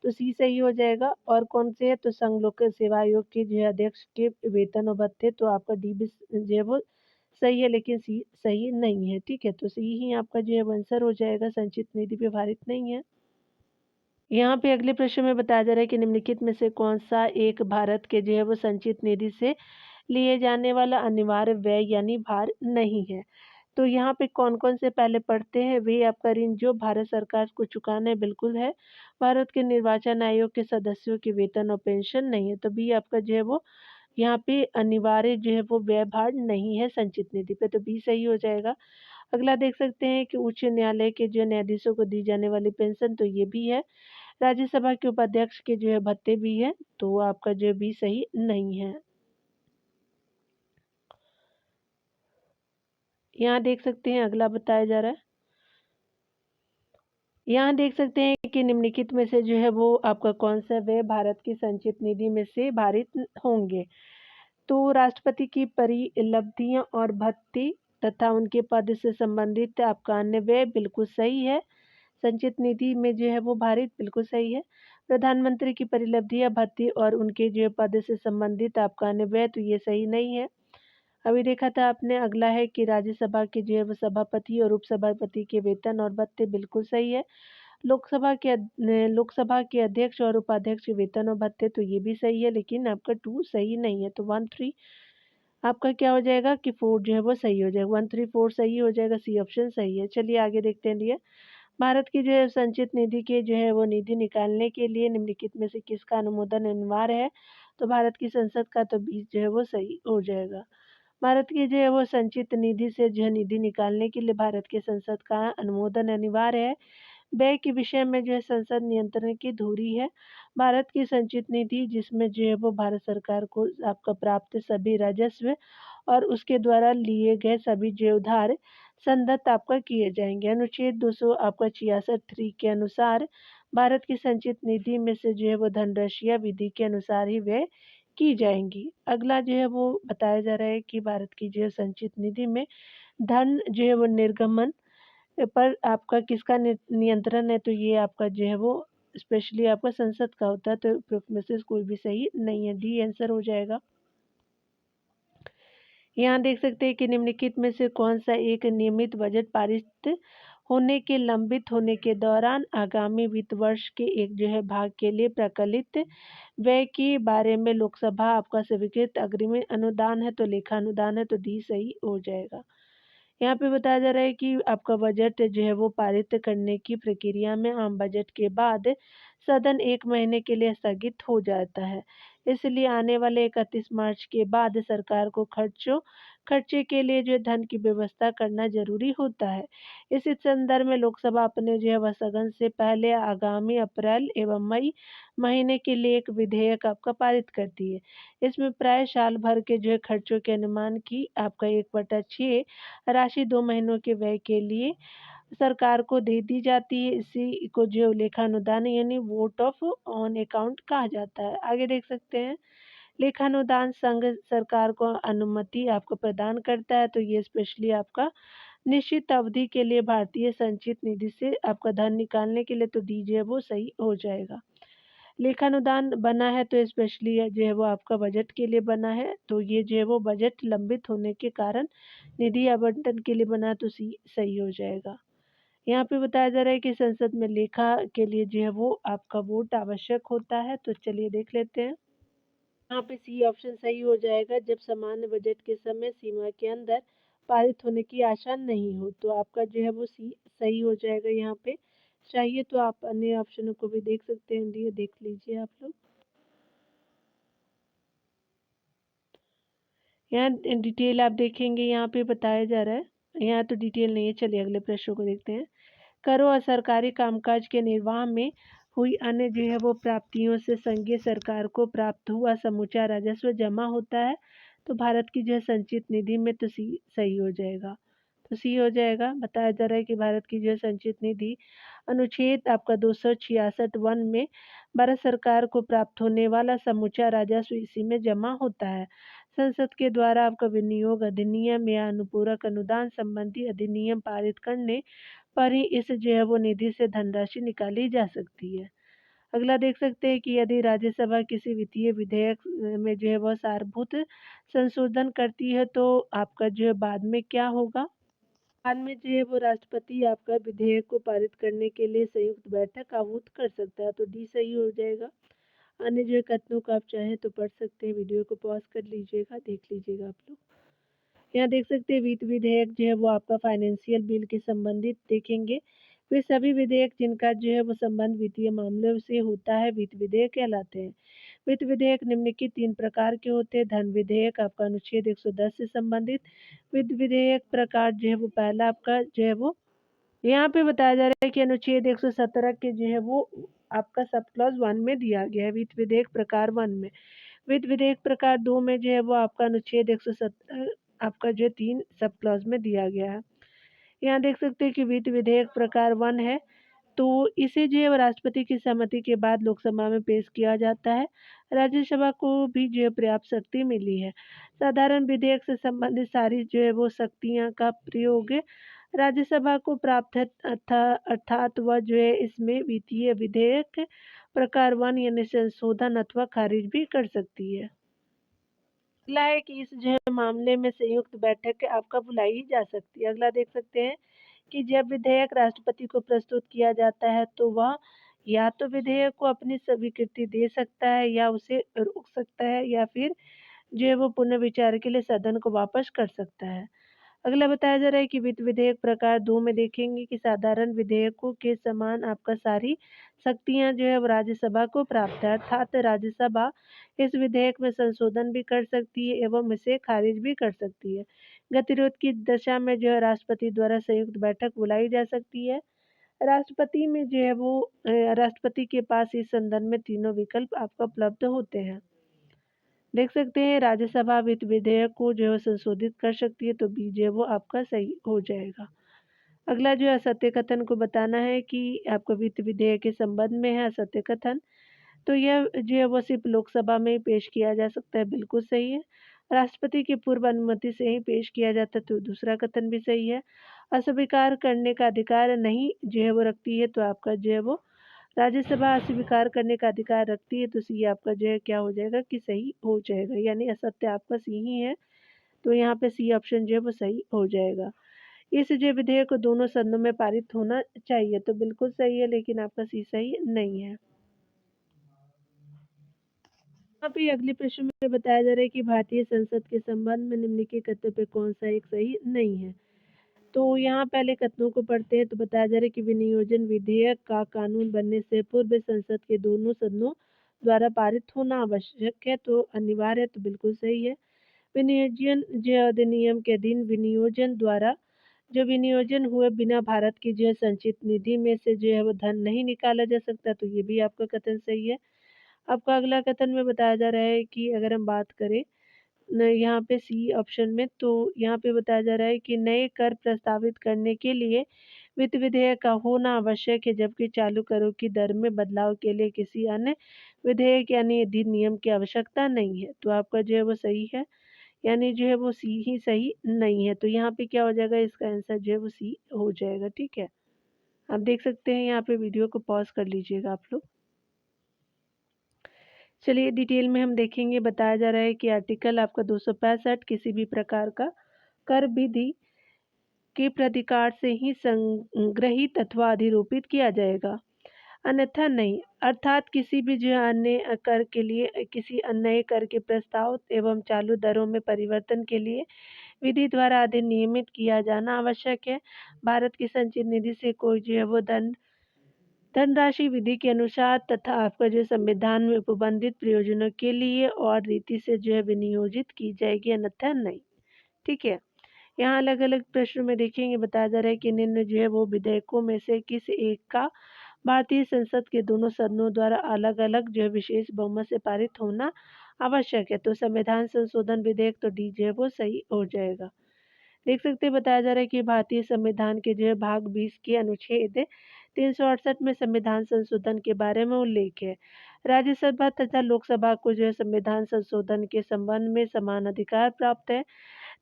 तो सी सही हो जाएगा। और कौन से है, तो संघ लोक सेवा आयोग के जो है अध्यक्ष के वेतन और भत्ते, तो आपका डी भी जो है वो सही है, लेकिन सी सही नहीं है। ठीक है, तो सी ही आपका जो है वो आंसर हो जाएगा, संचित निधि पे भारित नहीं है। यहाँ पे अगले प्रश्न में बताया जा रहा है कि निम्नलिखित में से कौन सा एक भारत के जो है वो संचित निधि से लिए जाने वाला अनिवार्य व्यय यानी भार नहीं है। तो यहाँ पे कौन-कौन से पहले पढ़ते हैं, वे आपका ऋण जो भारत सरकार को चुकाना है बिल्कुल है। भारत के निर्वाचन आयोग के सदस्यों के वेतन और पेंशन नहीं है, तो बी आपका जो है वो यहाँ पे अनिवार्य जो है वो व्यय भार नहीं है संचित निधि पे, तो बी सही हो जाएगा। अगला देख सकते हैं कि उच्च न्यायालय के जो न्यायाधीशों को दी जाने वाली पेंशन, तो ये भी है। राज्यसभा के उपाध्यक्ष के जो है भत्ते भी है, तो आपका जो बी सही नहीं है। यहाँ देख सकते हैं अगला बताया जा रहा है। यहाँ देख सकते हैं कि निम्नलिखित में से जो है वो आपका कौन सा व्यय भारत की संचित निधि में से भारित होंगे। तो राष्ट्रपति की परिलब्धियां और भत्ते तथा उनके पद से संबंधित आपका अन्य व्यय बिल्कुल सही है। संचित निधि में जो है वो भारित बिल्कुल सही है। प्रधानमंत्री की परिलब्धियां, भत्ते और उनके जो पद से संबंधित आपका अन्य व्यय, तो ये सही नहीं है। अभी देखा था आपने। अगला है कि राज्यसभा के जो है वो सभापति और उपसभापति के वेतन और भत्ते बिल्कुल सही है। लोकसभा के अध्यक्ष और उपाध्यक्ष के वेतन और भत्ते, तो ये भी सही है, लेकिन आपका 2 सही नहीं है। तो 1 3 आपका क्या हो जाएगा कि 4 जो है वो सही हो जाएगा। 1 3 4 सही हो जाएगा, सी ऑप्शन सही है। चलिए आगे देखते हैं डियर। भारत की जो है संचित निधि के जो है वो निधि निकालने के लिए निम्नलिखित में से किसका अनुमोदन अनिवार्य है। तो भारत की संसद का, तो 20 जो है वो सही हो जाएगा। भारत की जो है वो संचित निधि से जो है निधि निकालने के लिए भारत के संसद का अनुमोदन अनिवार्य है। व्यय के विषय में जो है संसद नियंत्रण की धुरी है। भारत की संचित निधि जिसमें जो है वो भारत सरकार को आपका प्राप्त सभी राजस्व और उसके द्वारा लिए गए सभी जो उधार संदत्त आपका किए जाएंगे। अनुच्छेद 200 आपका 66 3 के अनुसार भारत की संचित निधि में से जो है वो धनराशि विधि के अनुसार ही व्यय की जाएंगी। अगला जो है वो बताया जा रहा है कि भारत की जो है संचित निधि में धन जो है वो निर्गमन पर आपका किसका नियंत्रण है, तो ये आपका जो है वो स्पेशली आपका संसद का होता है। तो उपरोक्त में से कोई भी सही नहीं है, डी आंसर हो जाएगा। यहाँ देख सकते हैं कि निम्नलिखित में से कौन सा एक नियमित बजट पारित होने के लंबित होने के दौरान आगामी वित्त वर्ष के एक जो है भाग के लिए प्रकलित व्यय के बारे में लोकसभा आपका स्वीकृत अग्रिम अनुदान है, तो लेखा अनुदान है, तो डी सही हो जाएगा। यहाँ पे बताया जा रहा है कि आपका बजट जो है वो पारित करने की प्रक्रिया में आम बजट के बाद सदन 1 महीने के लिए स्थगित हो जाता है। इसलिए आने वाले 31 मार्च के बाद सरकार को खर्चे के लिए जो है धन की व्यवस्था करना ज़रूरी होता है। इस संदर्भ में लोकसभा अपने जो है वह सदन से पहले आगामी अप्रैल एवं मई महीने के लिए एक विधेयक आपका पारित करती है। इसमें प्राय साल भर के जो है खर्चों के अनुमान की आपका 1/6 राशि 2 महीनों के व्यय के लिए सरकार को दे दी जाती है। इसी को जो लेखानुदान यानी वोट ऑफ ऑन अकाउंट कहा जाता है। आगे देख सकते हैं, लेखानुदान संघ सरकार को अनुमति आपको प्रदान करता है, तो ये स्पेशली आपका निश्चित अवधि के लिए भारतीय संचित निधि से आपका धन निकालने के लिए, तो डी जो है वो सही हो जाएगा। लेखानुदान बना है तो स्पेशली जो है वो आपका बजट के लिए बना है, तो ये जो है वो बजट लंबित होने के कारण निधि आवंटन के लिए बना, तो सी सही हो जाएगा। यहाँ पे बताया जा रहा है कि संसद में लेखा के लिए जो है वो आपका वोट आवश्यक होता है, तो चलिए देख लेते हैं। यहाँ पे सी ऑप्शन सही हो जाएगा, जब सामान्य बजट के समय सीमा के अंदर पारित होने की आशा नहीं हो, तो आपका जो है वो सी सही हो जाएगा। यहाँ पे चाहिए तो आप अन्य ऑप्शनों को भी देख सकते हैं, ये देख लीजिए आप लोग। यहाँ डिटेल आप देखेंगे, यहाँ पे बताया जा रहा है, यहाँ तो डिटेल नहीं है। चलिए अगले प्रश्न को देखते हैं। करों और सरकारी कामकाज के निर्वाह में हुई अन्य जो है वो प्राप्तियों से संघीय सरकार को प्राप्त हुआ समूचा राजस्व जमा होता है, तो भारत की जो है संचित निधि में, तो सी सही हो जाएगा। तो सी हो जाएगा। बताया जा रहा है कि भारत की जो है संचित निधि अनुच्छेद आपका 266 में भारत सरकार को प्राप्त होने वाला समूचा राजस्व इसी में जमा होता है। संसद के द्वारा आपका विनियोग अधिनियम या अनुपूरक अनुदान संबंधी अधिनियम पारित करने पर ही इस जो है वो निधि से धनराशि निकाली जा सकती है। अगला देख सकते हैं कि यदि राज्यसभा किसी वित्तीय विधेयक में जो है वह सारभूत संशोधन करती है, तो आपका जो है बाद में क्या होगा? बाद में जो है वो राष्ट्रपति आपका विधेयक को पारित करने के लिए संयुक्त बैठक आहूत कर सकता है, तो डी सही हो जाएगा। अन्य जो कथनों को आप चाहें तो पढ़ सकते हैं, वीडियो को पॉज कर लीजिएगा, देख लीजिएगा आप लोग। यहाँ देख सकते हैं वित्त विधेयक जो है वो आपका फाइनेंशियल बिल के संबंधित देखेंगे। वे सभी विधेयक जिनका जो है वो संबंध वित्तीय मामलों से होता है वित्त विधेयक कहलाते हैं। वित्त विधेयक निम्नलिखित 3 प्रकार के होते हैं। धन विधेयक आपका अनुच्छेद 110 से संबंधित वित्त विधेयक प्रकार जो है वो पहला आपका जो है वो यहाँ पे बताया जा रहा है कि अनुच्छेद 117 के जो है वो आपका सब क्लॉज 1 में दिया गया है वित्त विधेयक प्रकार 1 में। वित्त विधेयक प्रकार 2 में जो है वो आपका अनुच्छेद 170 आपका जो 3 सब क्लॉज में दिया गया है। यहाँ देख सकते हैं कि वित्त विधेयक प्रकार 1 है, तो इसे जो है राष्ट्रपति की सहमति के बाद लोकसभा में पेश किया जाता है। राज्यसभा को भी जो है पर्याप्त शक्ति मिली है। साधारण विधेयक से संबंधित सारी जो है वो शक्तियाँ का प्रयोग राज्यसभा को प्राप्त है, अर्थात वह जो है इसमें वित्तीय विधेयक प्रकार 1 यानी संशोधन अथवा खारिज भी कर सकती है। अगला है कि इस जो है मामले में संयुक्त बैठक आपका बुलाई जा सकती है। अगला देख सकते हैं कि जब विधेयक राष्ट्रपति को प्रस्तुत किया जाता है, तो वह या तो विधेयक को अपनी स्वीकृति दे सकता है या उसे रोक सकता है, या फिर जो है वो पुनर्विचार के लिए सदन को वापस कर सकता है। अगला बताया जा रहा है कि वित्त विधेयक प्रकार 2 में देखेंगे कि साधारण विधेयकों के समान आपका सारी शक्तियां जो है वो राज्यसभा को प्राप्त है, अर्थात राज्यसभा इस विधेयक में संशोधन भी कर सकती है एवं इसे खारिज भी कर सकती है। गतिरोध की दशा में जो है राष्ट्रपति द्वारा संयुक्त बैठक बुलाई जा सकती है। राष्ट्रपति में जो है वो राष्ट्रपति के पास इस संदर्भ में तीनों विकल्प आपको उपलब्ध होते हैं। देख सकते हैं राज्यसभा वित्त विधेयक को जो है संशोधित कर सकती है, तो बी जो है वो आपका सही हो जाएगा। अगला जो है असत्य कथन को बताना है कि आपका वित्त विधेयक के संबंध में है असत्य कथन। तो यह जो है वो सिर्फ़ लोकसभा में ही पेश किया जा सकता है, बिल्कुल सही है। राष्ट्रपति की पूर्व अनुमति से ही पेश किया जाता है, तो दूसरा कथन भी सही है। अस्वीकार करने का अधिकार नहीं जो है वो रखती है, तो आपका जो है वो राज्यसभा अस्वीकार करने का अधिकार रखती है, तो सी आपका जो है क्या हो जाएगा कि सही हो जाएगा, यानी असत्य आपका सी ही है, तो यहाँ पे सी ऑप्शन जो है वो सही हो जाएगा। इस जो विधेयक को दोनों सदनों में पारित होना चाहिए, तो बिल्कुल सही है, लेकिन आपका सी सही नहीं है। यहाँ पे अगले प्रश्न में बताया जा रहा है कि भारतीय संसद के संबंध में निम्नलिखित कथनों पे कौन सा एक सही नहीं है। तो यहाँ पहले कथनों को पढ़ते हैं, तो बताया जा रहा है कि विनियोजन विधेयक का कानून बनने से पूर्व संसद के दोनों सदनों द्वारा पारित होना आवश्यक है, तो अनिवार्य है, तो बिल्कुल सही है। विनियोजन जो अधिनियम के अधीन विनियोजन द्वारा जो विनियोजन हुए बिना भारत की जो है संचित निधि में से जो है वो धन नहीं निकाला जा सकता, तो ये भी आपका कथन सही है। आपका अगला कथन में बताया जा रहा है कि अगर हम बात करें यहाँ पे सी ऑप्शन में, तो यहाँ पे बताया जा रहा है कि नए कर प्रस्तावित करने के लिए वित्त विधेयक का होना आवश्यक है, जबकि चालू करों की दर में बदलाव के लिए किसी अन्य विधेयक यानी अधिनियम की आवश्यकता नहीं है, तो आपका जो है वो सही है, यानी जो है वो सी ही सही नहीं है, तो यहाँ पे क्या हो जाएगा, इसका आंसर जो है वो सी हो जाएगा। ठीक है, आप देख सकते हैं, यहाँ पे वीडियो को पॉज कर लीजिएगा आप लोग। चलिए डिटेल में हम देखेंगे। बताया जा रहा है कि आर्टिकल आपका 265 किसी भी प्रकार का कर विधि के प्राधिकार से ही संग्रहित अथवा अधिरोपित किया जाएगा, अन्यथा नहीं। अर्थात किसी भी जो अन्य कर के लिए किसी अन्य कर के प्रस्ताव एवं चालू दरों में परिवर्तन के लिए विधि द्वारा अधिनियमित किया जाना आवश्यक है। भारत की संचित निधि से कोई जो है वो धनराशि विधि के अनुसार तथा आपका जो संविधान में उपबंधित प्रयोजनों के लिए और रीति से जो है विनियोजित की जाएगी, अन्यथा नहीं। ठीक है, यहाँ अलग अलग प्रश्नों में देखेंगे। बताया जा रहा है कि निम्न जो है वो विधेयकों में से किस एक का भारतीय संसद के दोनों सदनों द्वारा अलग अलग जो है विशेष बहुमत से पारित होना आवश्यक है, तो संविधान संशोधन विधेयक, तो डी जो है वो सही हो जाएगा। देख सकते हैं, बताया जा रहा है कि भारतीय संविधान के जो है भाग 20 के अनुच्छेद 368 में संविधान संशोधन के बारे में उल्लेख है। राज्यसभा तथा लोकसभा को जो है संविधान संशोधन के संबंध में समान अधिकार प्राप्त है।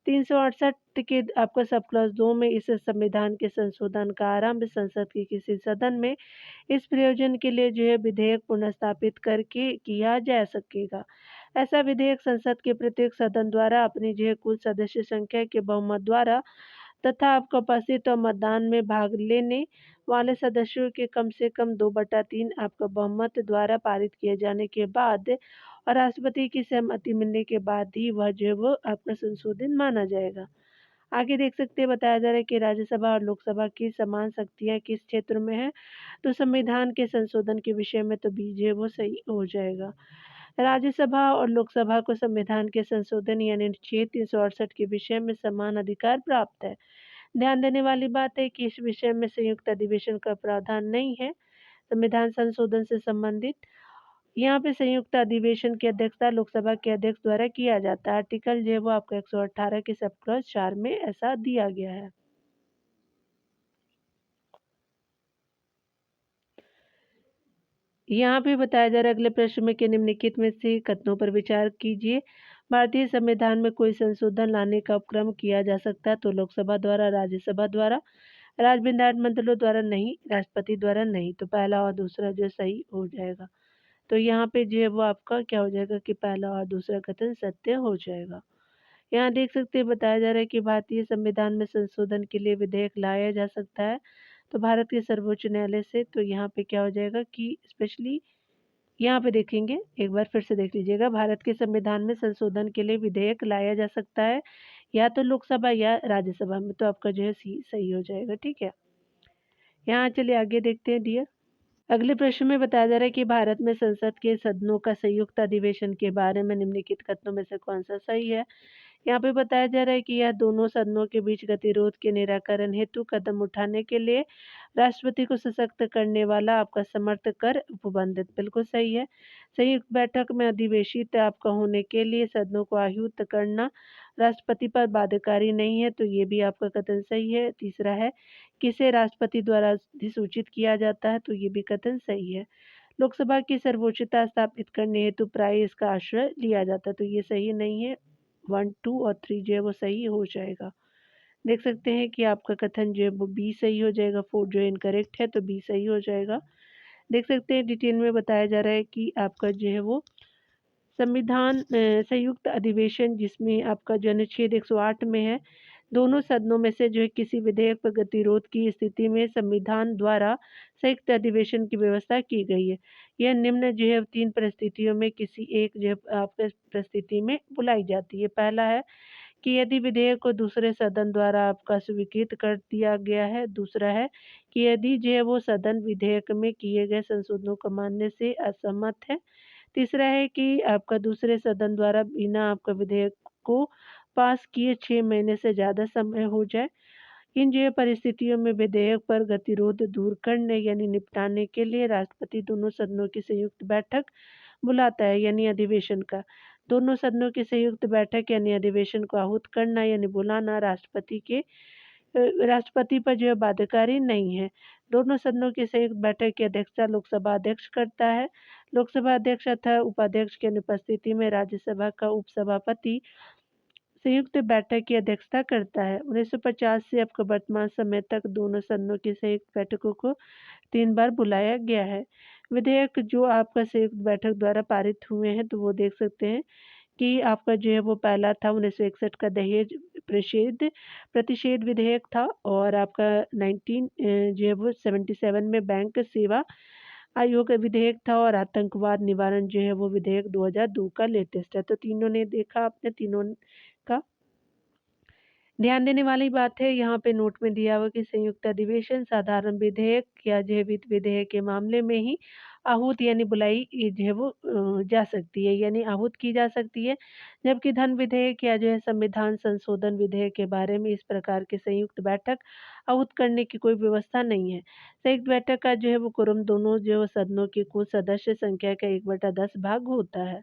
368 के आपका सब क्लॉज 2 में इस संविधान के संशोधन का आरंभ संसद के किसी सदन में इस प्रयोजन के लिए जो है विधेयक पुनर्स्थापित करके किया जा सकेगा। ऐसा विधेयक संसद के प्रत्येक सदन द्वारा अपनी जो है कुल सदस्य संख्या के बहुमत द्वारा तथा आपका उपस्थित और मतदान में भाग लेने वाले सदस्यों के कम से कम 2/3 आपका बहुमत द्वारा पारित किए जाने के बाद और राष्ट्रपति की सहमति मिलने के बाद ही वह जो है वो आपका संशोधन माना जाएगा। आगे देख सकते हैं, बताया जा रहा है कि राज्यसभा और लोकसभा की समान शक्तियाँ किस क्षेत्र में है, तो संविधान के संशोधन के विषय में, तो बी जो है वो सही हो जाएगा। राज्यसभा और लोकसभा को संविधान के संशोधन यानी अनुच्छेद 368 के विषय में समान अधिकार प्राप्त है। ध्यान देने वाली बात है कि इस विषय में संयुक्त अधिवेशन का प्रावधान नहीं है। संविधान संशोधन से संबंधित यहाँ पे संयुक्त अधिवेशन की अध्यक्षता लोकसभा के अध्यक्ष द्वारा किया जाता है। आर्टिकल जो है वो आपका 118 के सब क्लॉज 4 में ऐसा दिया गया है। यहाँ पे बताया जा रहा है अगले प्रश्न में कि निम्नलिखित में से कथनों पर विचार कीजिए। भारतीय संविधान में कोई संशोधन लाने का उपक्रम किया जा सकता है, तो लोकसभा द्वारा, राज्यसभा द्वारा, राज्य विधानमंडलों द्वारा नहीं, राष्ट्रपति द्वारा नहीं, तो पहला और दूसरा जो सही हो जाएगा। तो यहाँ पे जो है वो आपका क्या हो जाएगा कि पहला और दूसरा कथन सत्य हो जाएगा। यहाँ देख सकते हैं, बताया जा रहा है कि भारतीय संविधान में संशोधन के लिए विधेयक लाया जा सकता है, तो भारत के सर्वोच्च न्यायालय से, तो यहाँ पे क्या हो जाएगा कि स्पेशली यहाँ पे देखेंगे, एक बार फिर से देख लीजिएगा। भारत के संविधान में संशोधन के लिए विधेयक लाया जा सकता है या तो लोकसभा या राज्यसभा में, तो आपका जो है सी सही हो जाएगा। ठीक है, यहाँ चलिए आगे देखते हैं डियर। अगले प्रश्न में बताया जा रहा है कि भारत में संसद के सदनों का संयुक्त अधिवेशन के बारे में निम्नलिखित कथनों में से कौन सा सही है। यहाँ पे बताया जा रहा है कि यह दोनों सदनों के बीच गतिरोध के निराकरण हेतु कदम उठाने के लिए राष्ट्रपति को सशक्त करने वाला आपका समर्थ कर उपबंधित, बिल्कुल सही है। संयुक्त बैठक में अधिवेशित आपका होने के लिए सदनों को आहुत करना राष्ट्रपति पर बाध्यकारी नहीं है, तो ये भी आपका कथन सही है। तीसरा है, किसे राष्ट्रपति द्वारा अधिसूचित किया जाता है, तो ये भी कथन सही है। लोकसभा की सर्वोच्चता स्थापित करने हेतु प्राय इसका आश्रय लिया जाता है, तो ये सही नहीं है। 1, 2 और 3 जो है वो सही हो जाएगा। देख सकते हैं कि आपका कथन जो है वो बी सही हो जाएगा, 4 जो है इनकरेक्ट है, तो बी सही हो जाएगा। देख सकते हैं डिटेल में बताया जा रहा है कि आपका जो है वो संविधान संयुक्त अधिवेशन जिसमें आपका जो अनुच्छेद 108 में है, दोनों सदनों में से जो है किसी विधेयक पर गतिरोध की स्थिति में संविधान द्वारा संयुक्त अधिवेशन की व्यवस्था की गई है। यह निम्न जो है 3 परिस्थितियों में किसी एक जो है आपके परिस्थिति में बुलाई जाती है। पहला है कि यदि विधेयक को दूसरे सदन द्वारा आपका स्वीकृत कर दिया गया है। दूसरा है कि यदि जो है वो सदन विधेयक में किए गए संशोधनों को मानने से असहमत है। तीसरा है कि आपका दूसरे सदन द्वारा बिना आपका विधेयक को पास किए 6 महीने से ज़्यादा समय हो जाए। इन जो परिस्थितियों में विधेयक पर गतिरोध दूर करने यानी निपटाने के लिए राष्ट्रपति दोनों सदनों की संयुक्त बैठक बुलाता है यानी अधिवेशन का। दोनों सदनों की संयुक्त बैठक यानी अधिवेशन को आहूत करना यानी बुलाना राष्ट्रपति पर जो है बाध्यकारी नहीं है। दोनों सदनों की संयुक्त बैठक की अध्यक्षता लोकसभा अध्यक्ष करता है। लोकसभा अध्यक्ष अथवा उपाध्यक्ष की अनुपस्थिति में राज्यसभा का उपसभापति संयुक्त बैठक की अध्यक्षता करता है। 1950 से अब वर्तमान समय तक दोनों सदनों की संयुक्त बैठकों को 3 बार बुलाया गया है। विधेयक जो आपका संयुक्त बैठक द्वारा पारित हुए हैं, तो वो देख सकते हैं कि आपका जो है वो पहला था 1961 का दहेज प्रतिषेध विधेयक था और आपका 19 जो है वो 77 में बैंक सेवा आयोग विधेयक था और आतंकवाद निवारण जो है वो विधेयक 2002 का लेटेस्ट है। तो तीनों ने देखा आपने तीनों का। ध्यान देने वाली बात है यहाँ पे नोट में दिया हुआ कि संयुक्त अधिवेशन साधारण विधेयक या जैविक विधेयक के मामले में ही आहूत यानी बुलाई जो है वो जा सकती है यानी आहूत की जा सकती है। जबकि धन विधेयक या जो है संविधान संशोधन विधेयक के बारे में इस प्रकार के संयुक्त बैठक आहूत करने की कोई व्यवस्था नहीं है। संयुक्त बैठक का जो है वो कुरम दोनों जो सदनों की कुल सदस्य संख्या का 1/10 भाग होता है।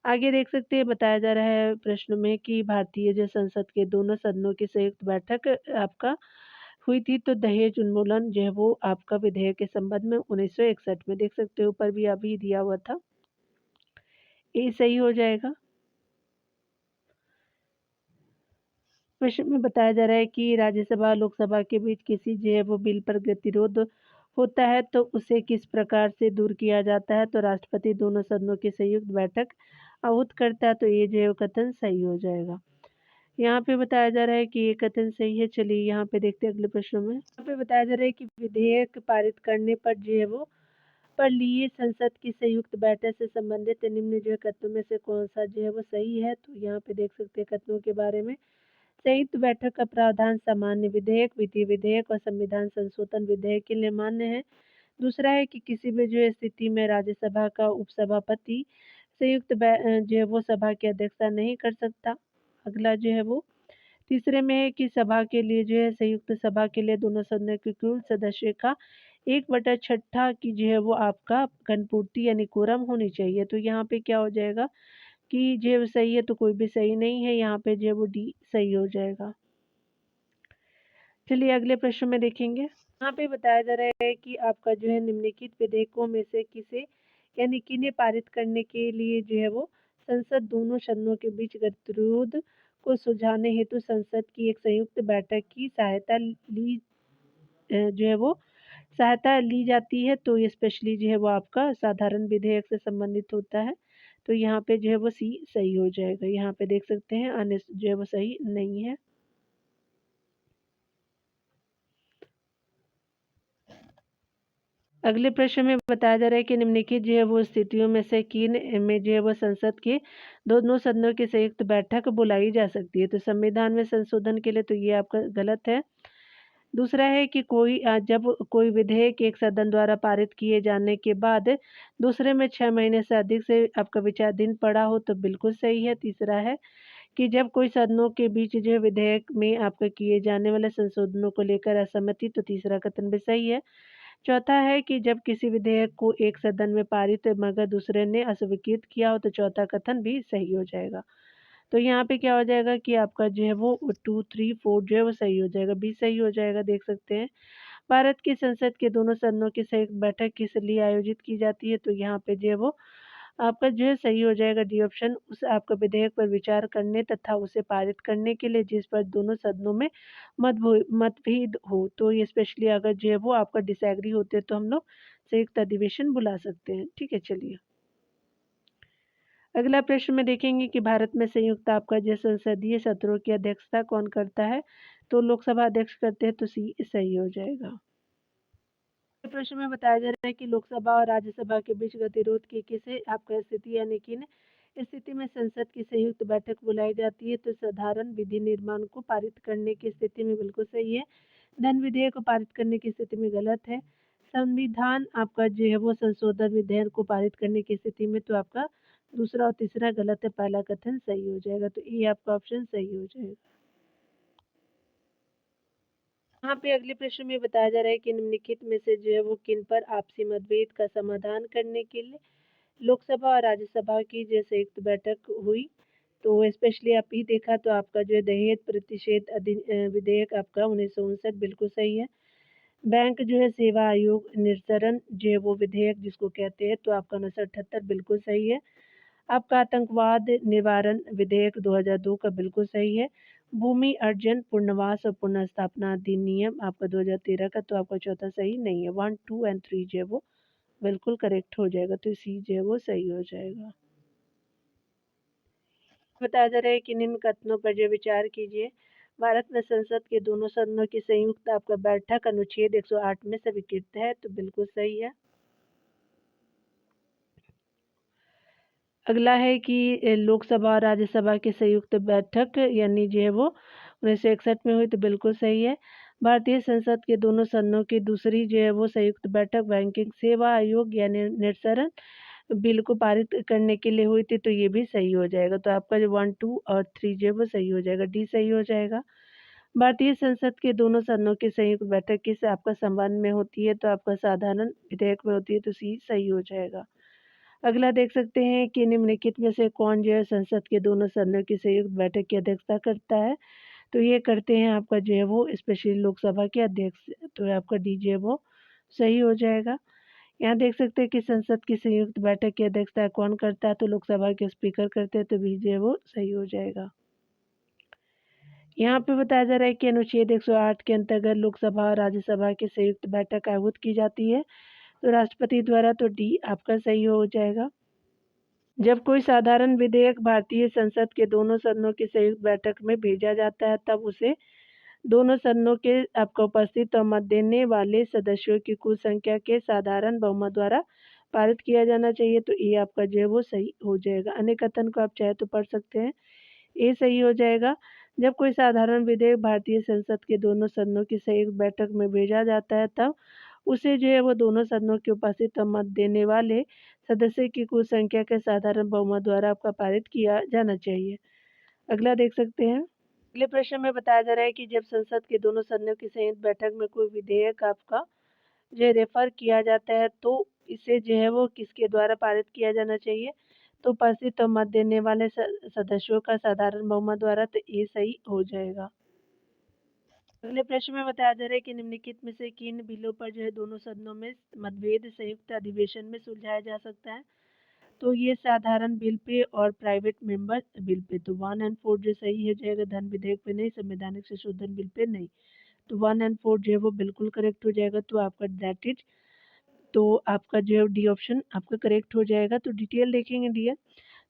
आगे देख सकते हैं बताया जा रहा है प्रश्न में कि भारतीय जो संसद के दोनों सदनों की संयुक्त बैठक आपका हुई थी, तो दहेज उन्मूलन जो है वो आपका विधेयक के संबंध में 1961 में देख सकते हो ऊपर भी अभी दिया हुआ था। ये सही हो जाएगा। प्रश्न में बताया जा रहा है कि राज्यसभा लोकसभा के बीच किसी जो है वो बिल पर गतिरोध होता है तो उसे किस प्रकार से दूर किया जाता है। तो राष्ट्रपति दोनों सदनों की संयुक्त बैठक आहूत करता है, तो ये जो है कथन सही हो जाएगा। यहाँ पे बताया जा रहा है कि ये कथन सही है। चलिए यहाँ पे देखते हैं अगले प्रश्न में। यहाँ पे बताया जा रहा है कि विधेयक पारित करने पर जो है वो पर लिए संसद की संयुक्त बैठक से संबंधित निम्न जो है कथनों में से कौन सा जो है वो सही है। तो यहाँ पे देख सकते हैं कथनों के बारे में। संयुक्त बैठक का प्रावधान सामान्य विधेयक, विधि विधेयक और संविधान संशोधन विधेयक के लिए मान्य है। दूसरा है कि किसी भी जो है स्थिति में राज्यसभा का उपसभापति संयुक्त जो है वो सभा की अध्यक्षता नहीं कर सकता। अगला जो है वो तीसरे में है कि सभा के लिए जो है संयुक्त सभा के लिए दोनों सदनों के कुल सदस्य का 1/6 की जो है वो आपका घनपूर्ति यानी कोरम होनी चाहिए। तो यहाँ पे क्या हो जाएगा कि जो है वो सही है, तो कोई भी सही नहीं है। यहाँ पे जो है वो डी सही हो जाएगा। चलिए अगले प्रश्न में देखेंगे। यहाँ पे बताया जा रहा है कि आपका जो है निम्नलिखित विधेयकों में से किसे यानी किन्हें पारित करने के लिए जो है वो संसद दोनों सदनों के बीच गतिरोध को सुलझाने हेतु संसद की एक संयुक्त बैठक की जो है वो सहायता ली जाती है। तो ये स्पेशली जो है वो आपका साधारण विधेयक से संबंधित होता है। तो यहाँ पे जो है वो सी सही हो जाएगा। यहाँ पे देख सकते हैं अन्य जो है वो सही नहीं है। अगले प्रश्न में बताया जा रहा है कि निम्नलिखित जो है वो स्थितियों में से किन में जो है वो संसद के दोनों सदनों की संयुक्त बैठक बुलाई जा सकती है। तो संविधान में संशोधन के लिए तो ये आपका गलत है। दूसरा है कि जब कोई विधेयक एक सदन द्वारा पारित किए जाने के बाद दूसरे में 6 महीने से अधिक से आपका विचाराधीन पड़ा हो, तो बिल्कुल सही है। तीसरा है कि जब कोई सदनों के बीच जो है विधेयक में आपका किए जाने वाले संशोधनों को लेकर असहमति, तो तीसरा कथन भी सही है। चौथा है कि जब किसी विधेयक को एक सदन में पारित मगर दूसरे ने अस्वीकृत किया हो, तो चौथा कथन भी सही हो जाएगा। तो यहाँ पे क्या हो जाएगा कि आपका जो है वो 2, 3, 4 जो है वो सही हो जाएगा। बी सही हो जाएगा। देख सकते हैं भारत की संसद के दोनों सदनों की संयुक्त बैठक किस लिए आयोजित की जाती है? तो यहाँ पे जो है वो आपका जो है सही हो जाएगा डी ऑप्शन, उस आपका विधेयक पर विचार करने तथा उसे पारित करने के लिए जिस पर दोनों सदनों में मतभेद हो। तो ये स्पेशली अगर जो है वो आपका डिसएग्री होते हैं तो हम लोग संयुक्त अधिवेशन बुला सकते हैं। ठीक है, चलिए। अगला प्रश्न में देखेंगे कि भारत में संयुक्त आपका जो संसदीय सत्रों की अध्यक्षता कौन करता है? तो लोकसभा अध्यक्ष करते हैं, तो सी सही हो जाएगा। प्रश्न में बताया जा रहा है कि लोकसभा और राज्यसभा के बीच गतिरोध की किस आपका स्थिति यानी कि स्थिति में संसद की संयुक्त बैठक बुलाई जाती है? तो साधारण विधि निर्माण को पारित करने की स्थिति में बिल्कुल सही है। धन विधेयक को पारित करने की स्थिति में गलत है। संविधान आपका जो है वो संशोधन विधेयक को पारित करने की स्थिति में तो आपका दूसरा और तीसरा गलत है, पहला कथन सही हो जाएगा। तो ये आपका ऑप्शन सही हो जाएगा। यहाँ पे अगले प्रश्न में बताया जा रहा है कि निम्नलिखित में से जो है वो किन पर आपसी मतभेद का समाधान करने के लिए लोकसभा और राज्यसभा की जो संयुक्त बैठक हुई? तो स्पेशली आप ही देखा तो आपका जो है दहेज प्रतिषेध विधेयक आपका 1959 बिल्कुल सही है। बैंक जो है सेवा आयोग निस्सरण जो है वो विधेयक जिसको कहते हैं तो आपका 1978 बिल्कुल सही है। आपका आतंकवाद निवारण विधेयक 2002 का बिल्कुल सही है। भूमि अर्जन पुनर्वास और पुनर्स्थापना अधिनियम आपका 2013 का तो आपका चौथा सही नहीं है। 1, 2 एंड 3 जो है वो बिल्कुल करेक्ट हो जाएगा, तो सी जो है वो सही हो जाएगा। बताया जा रहा है कि निम्न कथनों पर जो विचार कीजिए। भारत में संसद के दोनों सदनों की संयुक्त आपका बैठक अनुच्छेद 108 में स्वीकृत है, तो बिल्कुल सही है। अगला है कि लोकसभा और राज्यसभा की संयुक्त बैठक यानी जो है वो 1961 में हुई, तो बिल्कुल सही है। भारतीय संसद के दोनों सदनों की दूसरी जो है वो संयुक्त बैठक बैंकिंग सेवा आयोग यानी निस्सरण बिल को पारित करने के लिए हुई थी, तो ये भी सही हो जाएगा। तो आपका जो 1, 2 और 3 जो है वो सही हो जाएगा, डी सही हो जाएगा। भारतीय संसद के दोनों सदनों की संयुक्त बैठक किस आपका संबंध में होती है? तो आपका साधारण विधेयक में होती है, तो सी सही हो जाएगा। अगला देख सकते हैं कि निम्नलिखित में से कौन जो है संसद के दोनों सदनों की संयुक्त बैठक की अध्यक्षता करता है? तो ये करते हैं आपका जो है वो स्पेशली लोकसभा के अध्यक्ष, तो आपका डी जो है वो सही हो जाएगा। यहाँ देख सकते हैं कि संसद की संयुक्त बैठक की अध्यक्षता कौन करता है? तो लोकसभा के स्पीकर करते हैं, तो बी जो है वो सही हो जाएगा। यहाँ पे बताया जा रहा है कि अनुच्छेद 108 के अंतर्गत लोकसभा और राज्यसभा की संयुक्त बैठक आयोजित की जाती है, तो राष्ट्रपति द्वारा, तो डी आपका सही हो जाएगा। जब कोई साधारण विधेयक भारतीय संसद के दोनों सदनों की संयुक्त बैठक में भेजा जाता है तब उसे दोनों सदनों के आपको उपस्थित और मत देने वाले सदस्यों की कुल संख्या के साधारण बहुमत द्वारा पारित किया जाना चाहिए, तो ये आपका जो है वो सही हो जाएगा। अन्य कथन को आप चाहे तो पढ़ सकते हैं, ये सही हो जाएगा। जब कोई साधारण विधेयक भारतीय संसद के दोनों सदनों की संयुक्त बैठक में भेजा जाता है तब उसे जो है वो दोनों सदनों के उपस्थित और मत देने वाले सदस्य की कुल संख्या के साधारण बहुमत द्वारा आपका पारित किया जाना चाहिए। अगला देख सकते हैं। अगले प्रश्न में बताया जा रहा है कि जब संसद के दोनों सदनों की संयुक्त बैठक में कोई विधेयक आपका जो है रेफर किया जाता है तो इसे जो है वो किसके द्वारा पारित किया जाना चाहिए? तो उपस्थित और मत देने वाले सदस्यों का साधारण बहुमत द्वारा, तो ये सही हो जाएगा। अगले प्रश्न में बताया जा रहा है कि निम्नलिखित में से किन बिलों पर जो है दोनों सदनों में मतभेद संयुक्त अधिवेशन में सुलझाया जा सकता है? तो ये साधारण बिल पे और प्राइवेट मेंबर बिल पे, तो 1 एंड 4 जो सही हो जाएगा, धन विधेयक पे नहीं, संवैधानिक संशोधन बिल पे नहीं। तो 1 एंड 4 जो है वो बिल्कुल करेक्ट हो जाएगा, तो आपका दैट इज, तो आपका जो है डी ऑप्शन आपका करेक्ट हो जाएगा। तो डिटेल देखेंगे डियर।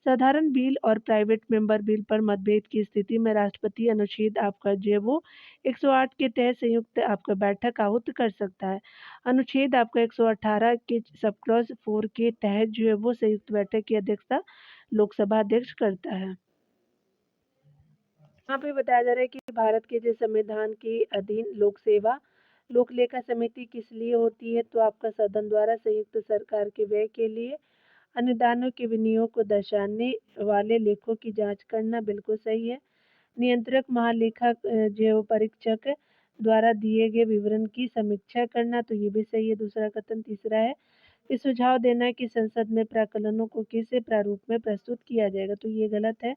साधारण बिल और प्राइवेट मेंबर बिल पर मतभेद की स्थिति में राष्ट्रपति अनुच्छेद आपका जो है वो 108 के तहत संयुक्त आपका बैठक आहूत कर सकता है। अनुच्छेद आपका 118 के सब क्लॉज 4 के तहत जो है वो संयुक्त बैठक की अध्यक्षता लोकसभा अध्यक्ष करता है। यहाँ पे बताया जा रहा है कि भारत के जो संविधान के अधीन लोक सेवा लोक लेखा समिति किस लिए होती है? तो आपका सदन द्वारा संयुक्त सरकार के व्यय के लिए अनुदानों के विनियोग को दर्शाने वाले लेखों की जांच करना, बिल्कुल सही है। नियंत्रक महालेखा जो परीक्षक द्वारा दिए गए विवरण की समीक्षा करना, तो ये भी सही है, दूसरा कथन। तीसरा है कि सुझाव देना कि संसद में प्राकलनों को किस प्रारूप में प्रस्तुत किया जाएगा, तो ये गलत है,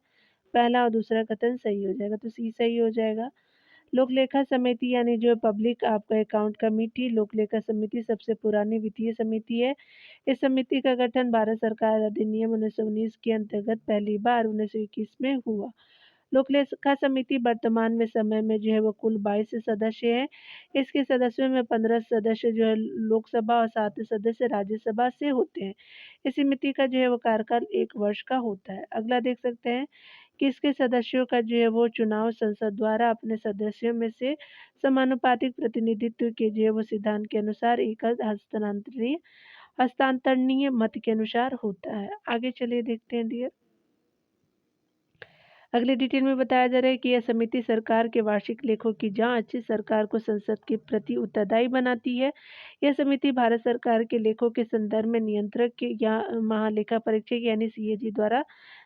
पहला और दूसरा कथन सही हो जाएगा, तो सी सही हो जाएगा। लोक लेखा समिति यानी जो पब्लिक आपका अकाउंट कमेटी लोक लेखा समिति सबसे पुरानी वित्तीय समिति है। इस समिति का गठन भारत सरकार अधिनियम 1919 के अंतर्गत पहली बार 1921 में हुआ। लोक लेखा समिति वर्तमान में समय में जो है वो कुल 22 सदस्य हैं। इसके सदस्यों में 15 सदस्य जो है लोकसभा और 7 सदस्य राज्यसभा से होते हैं। इस समिति का जो है वो कार्यकाल 1 वर्ष का होता है। अगला देख सकते हैं कि इसके सदस्यों का जो है वो चुनाव संसद द्वारा अपने सदस्यों में से समानुपातिक प्रतिनिधित्व के जो है वो सिद्धांत के अनुसार एक हस्तांतरणीय मत के अनुसार होता है। आगे चलिए देखते हैं डियर। अगले डिटेल में बताया जा रहा है कि यह समिति सरकार के वार्षिक लेखों की जांच सरकार को संसद के प्रति उत्तरदायी बनाती है। यह समिति भारत सरकार के लेखों के संदर्भ में नियंत्रक के या महालेखा परीक्षक यानी सीएजी द्वारा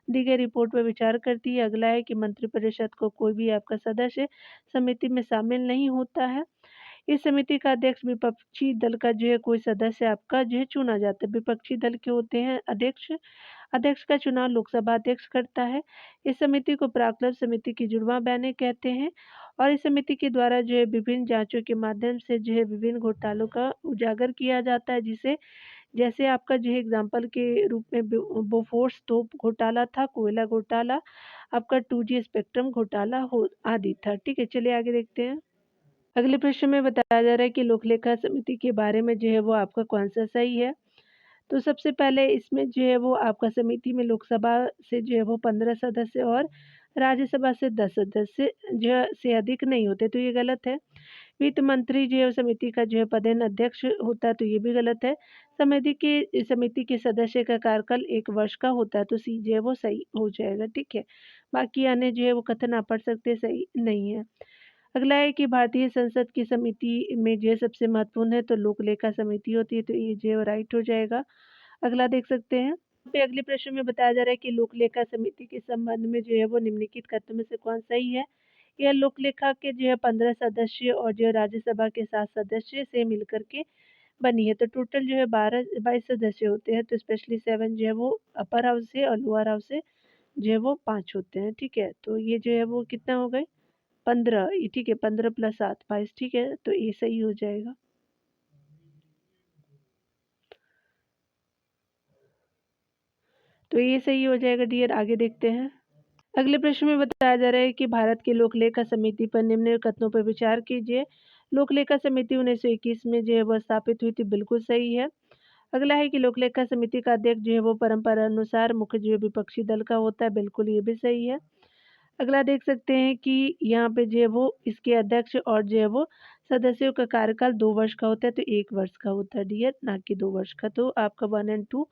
दी गई रिपोर्ट पर विचार करती है। अगला है कि मंत्रिपरिषद को कोई भी आपका सदस्य समिति में शामिल नहीं होता है। इस समिति का अध्यक्ष विपक्षी दल का जो है कोई सदस्य आपका जो है चुना जाता है। विपक्षी दल के होते हैं अध्यक्ष। अध्यक्ष का चुनाव लोकसभा अध्यक्ष करता है। इस समिति को प्राक्कलन समिति की जुड़वां बहनें कहते हैं और इस समिति के द्वारा जो है विभिन्न जांचों के माध्यम से जो है विभिन्न घोटालों का उजागर किया जाता है, जिसे जैसे आपका जो है एग्जाम्पल के रूप में बोफोर्स तोप घोटाला था, कोयला घोटाला, आपका 2G स्पेक्ट्रम घोटाला हो आदि था। ठीक है, चलिए आगे देखते हैं। अगले प्रश्न में बताया जा रहा है कि लोकलेखा समिति के बारे में जो है वो आपका कौन सा सही है। तो सबसे पहले इसमें जो है वो आपका समिति में लोकसभा से जो है वो 15 सदस्य और राज्यसभा से 10 सदस्य जो है से अधिक नहीं होते, तो ये गलत है। वित्त मंत्री जो है समिति का जो है पदेन अध्यक्ष होता है, तो ये भी गलत है। समिति के सदस्य का कार्यकाल 1 वर्ष का होता है, तो सी जो है वो सही हो जाएगा। ठीक है, बाकी आने जो है वो कथन आप पढ़ सकते हैं, सही नहीं है। अगला है कि भारतीय संसद की समिति में जो है सबसे महत्वपूर्ण है तो लोक लेखा समिति होती है, तो ये जो है राइट हो जाएगा। अगला देख सकते हैं। यहाँ पे अगले प्रश्न में बताया जा रहा है कि लोक लेखा समिति के संबंध में जो है वो निम्नलिखित कथनों में से कौन सही है। यह लोक लेखा के जो है 15 सदस्य और जो है राज्यसभा के 7 सदस्य से मिलकर के बनी है, तो टोटल जो है 22 सदस्य होते हैं, तो स्पेशली 7 जो है वो अपर हाउस से और लोअर हाउस से जो है वो 5 होते हैं। ठीक है, तो ये जो है वो कितना हो गए 15, ठीक है, 15 + 7 22। ठीक है, तो ये सही हो जाएगा। तो ये सही हो जाएगा डियर। आगे देखते हैं। अगले प्रश्न में बताया जा रहा है कि भारत की लोक लेखा समिति पर निम्न कथनों पर विचार कीजिए। लोक लेखा समिति 1921 में जो है वह स्थापित हुई थी, बिल्कुल सही है। अगला है कि लोक लेखा समिति का अध्यक्ष जो है वो परंपरा अनुसार मुख्य जो है विपक्षी दल का होता है, बिल्कुल ये भी सही है। अगला देख सकते हैं कि यहाँ पे जो है वो इसके अध्यक्ष और जो है वो सदस्यों का कार्यकाल 2 वर्ष का होता है, तो 1 वर्ष का होता है डियर, ना कि 2 वर्ष का। तो आपका 1 और 2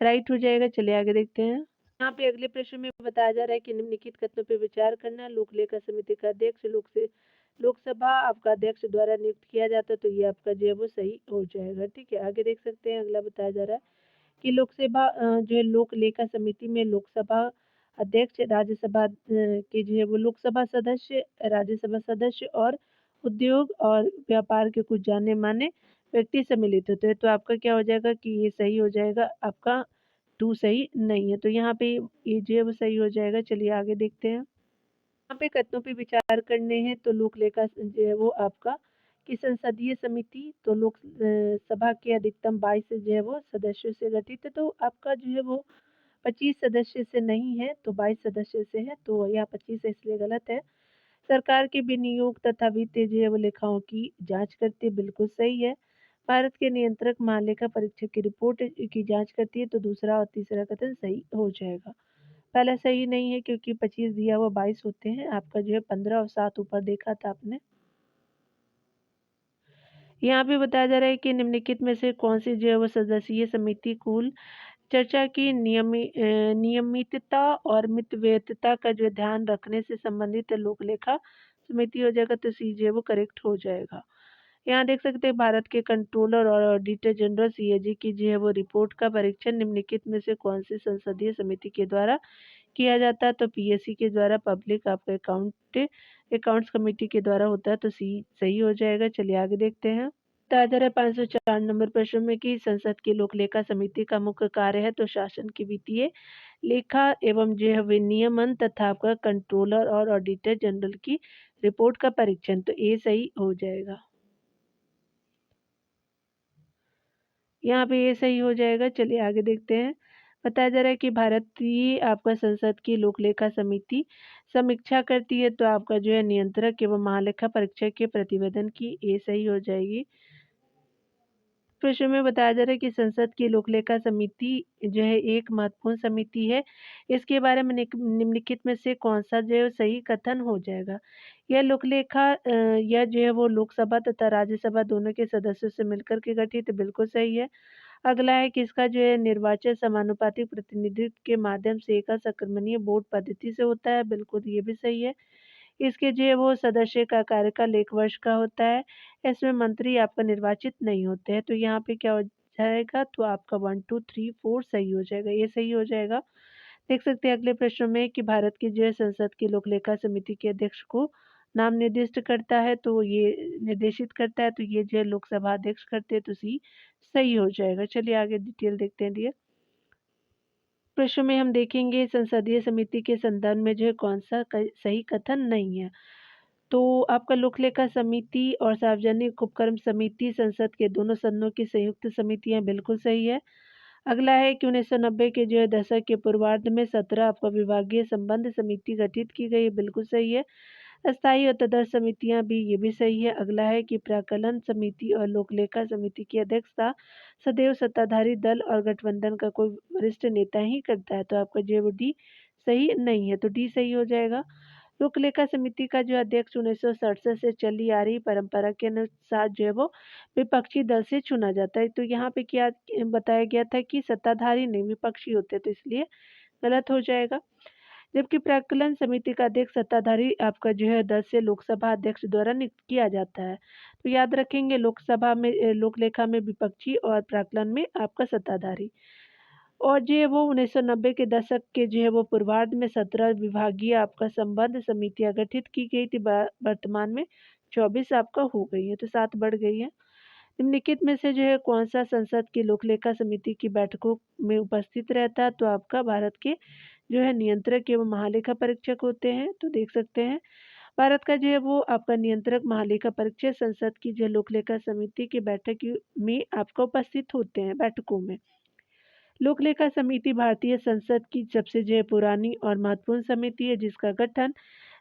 राइट हो जाएगा। चलिए आगे देखते हैं। यहाँ पे अगले प्रश्न में बताया जा रहा है कि निम्नलिखित कथनों पर विचार करना। लोक लेखा समिति का अध्यक्ष लोकसभा आपका अध्यक्ष द्वारा नियुक्त किया जाता है, तो ये आपका जो है वो सही हो जाएगा। ठीक है, आगे देख सकते हैं। अगला बताया जा रहा है कि लोकसभा जो है लोक लेखा समिति में लोकसभा अध्यक्ष, राज्यसभा के जो है वो लोकसभा सदस्य, राज्यसभा सदस्य और उद्योग और व्यापार के कुछ जाने माने व्यक्ति सम्मिलित होते हैं, तो आपका क्या हो जाएगा कि ये सही हो जाएगा। आपका 2 सही नहीं है, तो यहाँ पे ये जो है वो सही हो जाएगा। चलिए आगे देखते हैं। यहाँ पे कथनों पे विचार करने हैं, तो लोक लेखा जो है वो आपका कि संसदीय समिति तो लोक सभा के अधिकतम 22 जो है वो सदस्यों से गठित है, तो आपका जो है वो 25 सदस्य से नहीं है, तो 22 सदस्य से है, तो यहाँ 25 है, इसलिए गलत है। सरकार के विनियोग तथा वित्तीय जो है वो लेखाओं की जांच करती है, बिल्कुल सही है। भारत के नियंत्रक महालेखा परीक्षक की रिपोर्ट की जांच करती है, तो दूसरा और तीसरा कथन सही हो जाएगा। पहला सही नहीं है क्योंकि 25 दिया हुआ 22 होते हैं, आपका जो है 15 और 7 ऊपर देखा था आपने। यहाँ पे बताया जा रहा है कि निम्नलिखित में से कौन सी जो है वो सदस्यीय समिति कुल चर्चा की नियमितता और मितव्ययिता का जो ध्यान रखने से संबंधित लोक लेखा समिति हो जाएगा, तो सी जो है वो करेक्ट हो जाएगा। यहाँ देख सकते हैं भारत के कंट्रोलर और ऑडिटर जनरल सीएजी की जो है वो रिपोर्ट का परीक्षण निम्नलिखित में से कौन सी संसदीय समिति के द्वारा किया जाता है, तो पीएससी के द्वारा, पब्लिक आपका अकाउंट्स कमेटी के द्वारा होता है, तो सी सही हो जाएगा। चलिए आगे देखते हैं। बताया जा रहा है 504 नंबर प्रश्न में कि संसद की लोक लेखा समिति का मुख्य कार्य है, तो शासन की वित्तीय लेखा एवं जो है विनियमन तथा आपका कंट्रोलर और ऑडिटर जनरल की रिपोर्ट का परीक्षण, तो ए सही हो जाएगा। यहाँ पे ये सही हो जाएगा। चलिए आगे देखते हैं। बताया जा रहा है कि भारतीय आपका संसद की लोक लेखा समिति समीक्षा करती है, तो आपका जो है नियंत्रक एवं महालेखा परीक्षक के प्रतिवेदन की ये सही हो जाएगी। प्रश्न में बताया जा रहा है कि संसद की लोक लेखा समिति जो है एक महत्वपूर्ण समिति है। इसके बारे में निम्नलिखित में से कौन सा जो है सही कथन हो जाएगा। यह लोक लेखा यह जो है वो लोकसभा तथा राज्यसभा दोनों के सदस्यों से मिलकर के गठित, बिल्कुल सही है। अगला है कि इसका जो है निर्वाचन समानुपातिक प्रतिनिधित्व के माध्यम से एक असंक्रमणीय वोट पद्धति से होता है, बिल्कुल ये भी सही है। इसके जो है वो सदस्य का कार्यकाल 1 वर्ष का होता है। इसमें मंत्री आपका निर्वाचित नहीं होते हैं, तो यहाँ पे क्या हो जाएगा, तो आपका 1, 2, 3, 4 सही हो जाएगा, ये सही हो जाएगा। देख सकते हैं अगले प्रश्न में कि भारत की जो है संसद की लोक लेखा समिति के अध्यक्ष को नाम निर्दिष्ट करता है, तो ये निर्देशित करता है, तो ये जो है लोकसभा अध्यक्ष करते हैं, तो सी सही हो जाएगा। चलिए आगे डिटेल देखते हैं डियर। प्रश्न में हम देखेंगे संसदीय समिति के संदर्भ में जो है कौन सा सही कथन नहीं है। तो आपका लोक लेखा समिति और सार्वजनिक उपक्रम समिति संसद के दोनों सदनों की संयुक्त समितियां, बिल्कुल सही है। अगला है कि 1990 के जो है दशक के पूर्वार्ध में 17 आपका विभागीय संबंध समिति गठित की गई, बिल्कुल सही है। अस्थायी और तदर्थ समितियां भी, ये भी सही है। अगला है कि प्राक्कलन समिति और लोकलेखा समिति की अध्यक्षता सदैव सत्ताधारी दल और गठबंधन का कोई वरिष्ठ नेता ही करता है, तो आपका जो है वो डी सही नहीं है, तो डी सही हो जाएगा। लोकलेखा समिति का जो अध्यक्ष 1967 से चली आ रही परंपरा के अनुसार जो है वो विपक्षी दल से चुना जाता है, तो यहाँ पे क्या बताया गया था कि सत्ताधारी नहीं विपक्षी होते, तो इसलिए गलत हो जाएगा। जबकि प्राक्कलन समिति का अध्यक्ष सत्ताधारी आपका जो है 10 से लोकसभा अध्यक्ष द्वारा नियुक्त किया जाता है, तो याद रखेंगे लोकसभा में लोकलेखा में विपक्षी और प्राक्कलन में आपका सत्ताधारी। और जो है वो 1990 के दशक के जो है वो पूर्वार्ध में 17 विभागीय आपका संबंध समितियां गठित की गई थी, वर्तमान में 24 आपका हो गई है, तो 7 बढ़ गई है। निम्नलिखित में से जो है कौन सा संसद की लोकलेखा समिति की बैठकों में उपस्थित रहता है, तो आपका भारत के जो है नियंत्रक एवं महालेखा परीक्षक होते हैं, तो देख सकते हैं भारत का जो है वो आपका नियंत्रक महालेखा परीक्षक संसद की जो लोकलेखा समिति की बैठक में आपका उपस्थित होते हैं बैठकों में। लोकलेखा समिति भारतीय संसद की सबसे जो है पुरानी और महत्वपूर्ण समिति है, जिसका गठन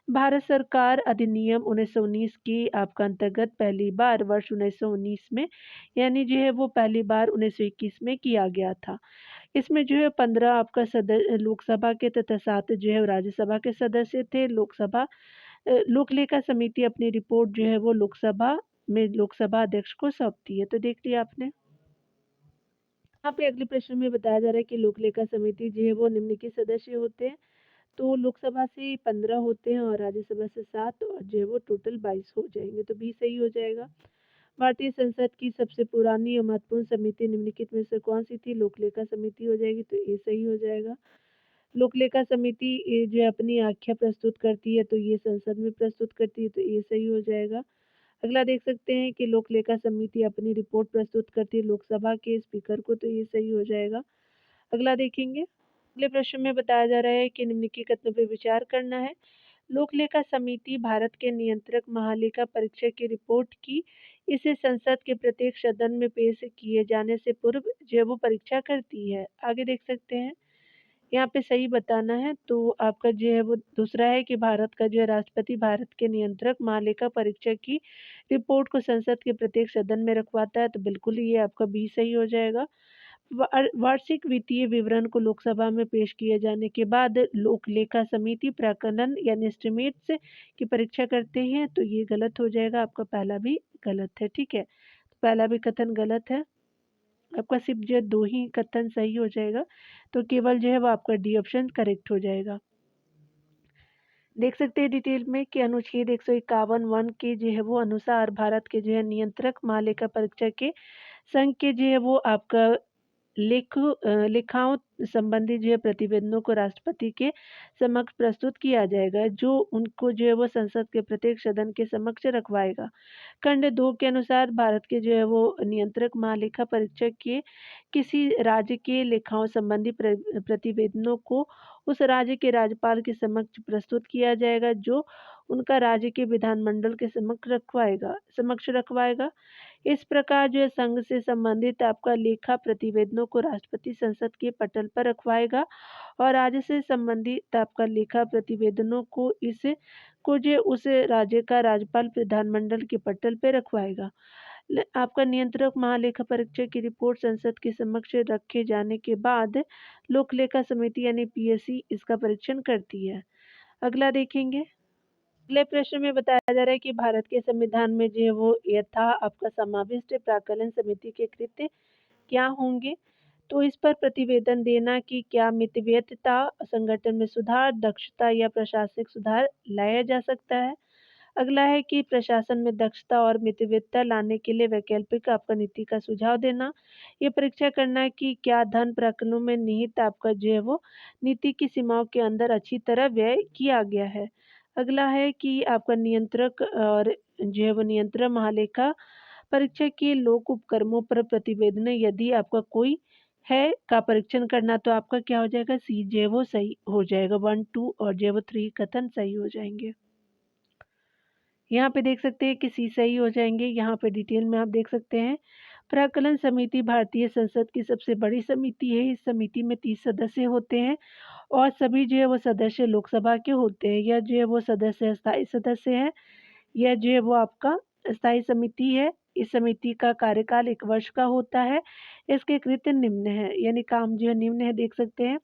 भारत सरकार अधिनियम 1919 के आपका अंतर्गत पहली बार वर्ष 1919 में, यानी जो है वो पहली बार 1921 में किया गया था। इसमें जो है 15 आपका लोकसभा के तथा 7 जो है राज्यसभा के सदस्य थे। लोकलेखा समिति अपनी रिपोर्ट जो है वो लोकसभा में लोकसभा अध्यक्ष को सौंपती है, तो देख लिया आपने। यहाँ पे अगले प्रश्न में बताया जा रहा है कि लोकलेखा समिति जो है वो निम्नलिखित सदस्य होते हैं, तो लोकसभा से 15 होते हैं और राज्यसभा से 7, और जो है वो टोटल 22 हो जाएंगे, तो बी सही हो जाएगा। भारतीय संसद की सबसे पुरानी और महत्वपूर्ण समिति निम्नलिखित में से कौन सी थी, लोकलेखा समिति हो जाएगी, तो ये सही हो जाएगा। लोकलेखा समिति ये जो है अपनी आख्या प्रस्तुत करती है, तो ये संसद में प्रस्तुत करती है, तो ये सही हो जाएगा। अगला देख सकते हैं कि लोकलेखा समिति अपनी रिपोर्ट प्रस्तुत करती है लोकसभा के स्पीकर को, तो ये सही हो जाएगा। अगला देखेंगे। अगले प्रश्न में बताया जा रहा है कि निम्नलिखित कथनों पर विचार करना है। लोकलेखा समिति भारत के नियंत्रक महालेखा परीक्षक की रिपोर्ट की इसे संसद के प्रत्येक सदन में पेश किए जाने से पूर्व जो है वो परीक्षा करती है। आगे देख सकते हैं। यहाँ पे सही बताना है, तो आपका जो है वो दूसरा है कि भारत का जो है राष्ट्रपति भारत के नियंत्रक महालेखा परीक्षक की रिपोर्ट को संसद के प्रत्येक सदन में रखवाता है, तो बिल्कुल ये आपका बी सही हो जाएगा। वार्षिक वित्तीय विवरण को लोकसभा में पेश किए जाने के बाद लोकलेखा समिति प्राक्कलन यानी एस्टिमेट्स की परीक्षा करते हैं, तो ये गलत हो जाएगा, आपका पहला भी गलत है, ठीक है। तो पहला भी कथन गलत है, आपका सिर्फ जो 2 ही कथन सही हो जाएगा, तो केवल जो है वो आपका डी ऑप्शन करेक्ट हो जाएगा। देख सकते हैं डिटेल में कि अनुच्छेद 151 वन के जो है वो अनुसार भारत के जो है नियंत्रक महालेखा परीक्षक के संघ के जो है वो आपका लेखाओं संबंधी जो है प्रतिवेदनों को राष्ट्रपति के समक्ष प्रस्तुत किया जाएगा, जो उनको जो है वो संसद के प्रत्येक सदन के समक्ष रखवाएगा। खंड 2 के अनुसार भारत के जो है वो नियंत्रक महालेखा परीक्षक के किसी राज्य के लेखाओं संबंधी प्रतिवेदनों को उस राज्य के राज्यपाल के समक्ष प्रस्तुत किया जाएगा, जो उनका राज्य के विधानमंडल के समक्ष रखवाएगा। इस प्रकार जो है संघ से संबंधित आपका लेखा प्रतिवेदनों को राष्ट्रपति संसद के पटल पर रखवाएगा और राज्य से संबंधित आपका लेखा प्रतिवेदनों को जो उस राज्य का राज्यपाल विधानमंडल के पटल पर रखवाएगा। आपका नियंत्रक महालेखा परीक्षक की रिपोर्ट संसद के समक्ष रखे जाने के बाद लोक लेखा समिति यानी पीएससी इसका परीक्षण करती है। अगला देखेंगे। अगले प्रश्न में बताया जा रहा है कि भारत के संविधान में जो है वो यथा आपका समाविष्ट प्राक्कलन समिति के कृत्य क्या होंगे। तो इस पर प्रतिवेदन देना कि क्या मितव्ययिता, संगठन में सुधार, दक्षता या प्रशासनिक सुधार लाया जा सकता है। अगला है कि प्रशासन में दक्षता और मितव्ययिता लाने के लिए वैकल्पिक आपका नीति का सुझाव देना। ये परीक्षा करना कि क्या धन प्रकरणों में निहित आपका जो है वो नीति की सीमाओं के अंदर अच्छी तरह व्यय किया गया है। अगला है कि आपका नियंत्रक और जो है वो नियंत्रण महालेखा परीक्षक के लोक उपक्रमों पर प्रतिवेदन यदि आपका कोई है का परीक्षण करना, तो आपका क्या हो जाएगा, सी जो है वो सही हो जाएगा। 1, 2 और जो है वो 3 कथन सही हो जाएंगे। यहाँ पे देख सकते हैं कि सी सही हो जाएंगे। यहाँ पे डिटेल में आप देख सकते हैं। प्राक्कलन समिति भारतीय संसद की सबसे बड़ी समिति है। इस समिति में 30 सदस्य होते हैं और सभी जो है वो सदस्य लोकसभा के होते हैं। यह जो है वो सदस्य स्थायी सदस्य हैं। यह जो है वो आपका स्थायी समिति है। इस समिति का कार्यकाल 1 वर्ष का होता है। इसके कृत्य निम्न है, यानी काम जो है निम्न है, देख सकते हैं।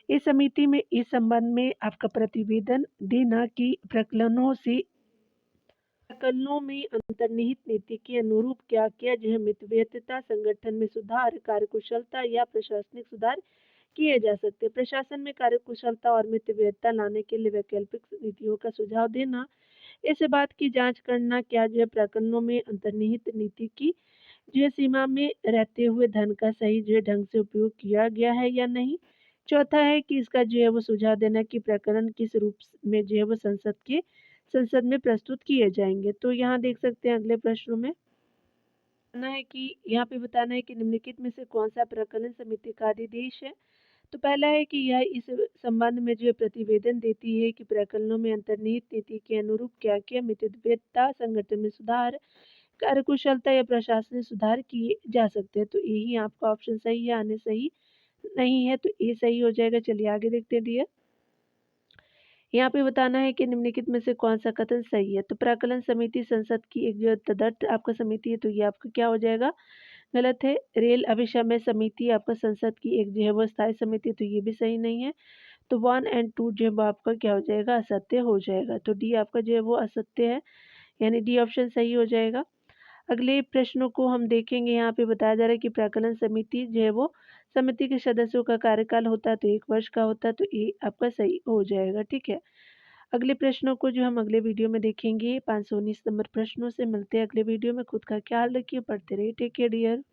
इस समिति में इस संबंध में आपका प्रतिवेदन देना कि प्रकरणों में अंतर्निहित नीति के अनुरूप क्या क्या जो है मितव्ययिता, संगठन में सुधार, कार्यकुशलता या प्रशासनिक सुधार किए जा सकते हैं। प्रशासन में कार्यकुशलता और मितव्ययिता लाने के लिए वैकल्पिक नीतियों का सुझाव देना। इस बात की जांच करना क्या जो है प्रकरणों में अंतर्निहित नीति की जो है सीमा में रहते हुए धन का सही जो है ढंग से उपयोग किया गया है या नहीं। चौथा है कि इसका जो है वो सुझाव देना कि प्रकरण किस रूप में जो है वो संसद में प्रस्तुत किए जाएंगे। तो यहाँ देख सकते हैं अगले प्रश्नों में बताना है कि निम्नलिखित में से कौन सा प्रकलन समिति का अधिदेश है। तो पहला है कि यह इस संबंध में जो प्रतिवेदन देती है कि प्रकरणों में अंतर्निहित नीति के अनुरूप क्या क्या मितव्ययिता, संगठन में सुधार, कार्यकुशलता या प्रशासनिक सुधार किए जा सकते हैं। तो यही आपका ऑप्शन सही है, आने सही नहीं है, तो ये सही हो जाएगा। चलिए आगे देखते हैं डियर। यहाँ पे बताना है कि निम्नलिखित में से कौन सा कथन सही है। तो प्राक्कलन समिति संसद की एक जो तदर्थ आपका समिति है, तो ये आपका क्या हो जाएगा, गलत है। रेल अभिसमय समिति आपका संसद की एक जो है वो स्थायी समिति, तो ये भी सही नहीं है। तो 1 और 2 जो है वो आपका क्या हो जाएगा, असत्य हो जाएगा। तो डी आपका जो है वो असत्य है, यानी डी ऑप्शन सही हो जाएगा। अगले प्रश्नों को हम देखेंगे। यहाँ पे बताया जा रहा है कि प्राक्कलन समिति जो है वो समिति के सदस्यों का कार्यकाल होता है तो 1 वर्ष का होता है, तो ये आपका सही हो जाएगा। ठीक है। अगले प्रश्नों को जो हम अगले वीडियो में देखेंगे। 519 नंबर प्रश्नों से मिलते हैं अगले वीडियो में। खुद का ख्याल रखिए, पढ़ते रहिए। Take care dear.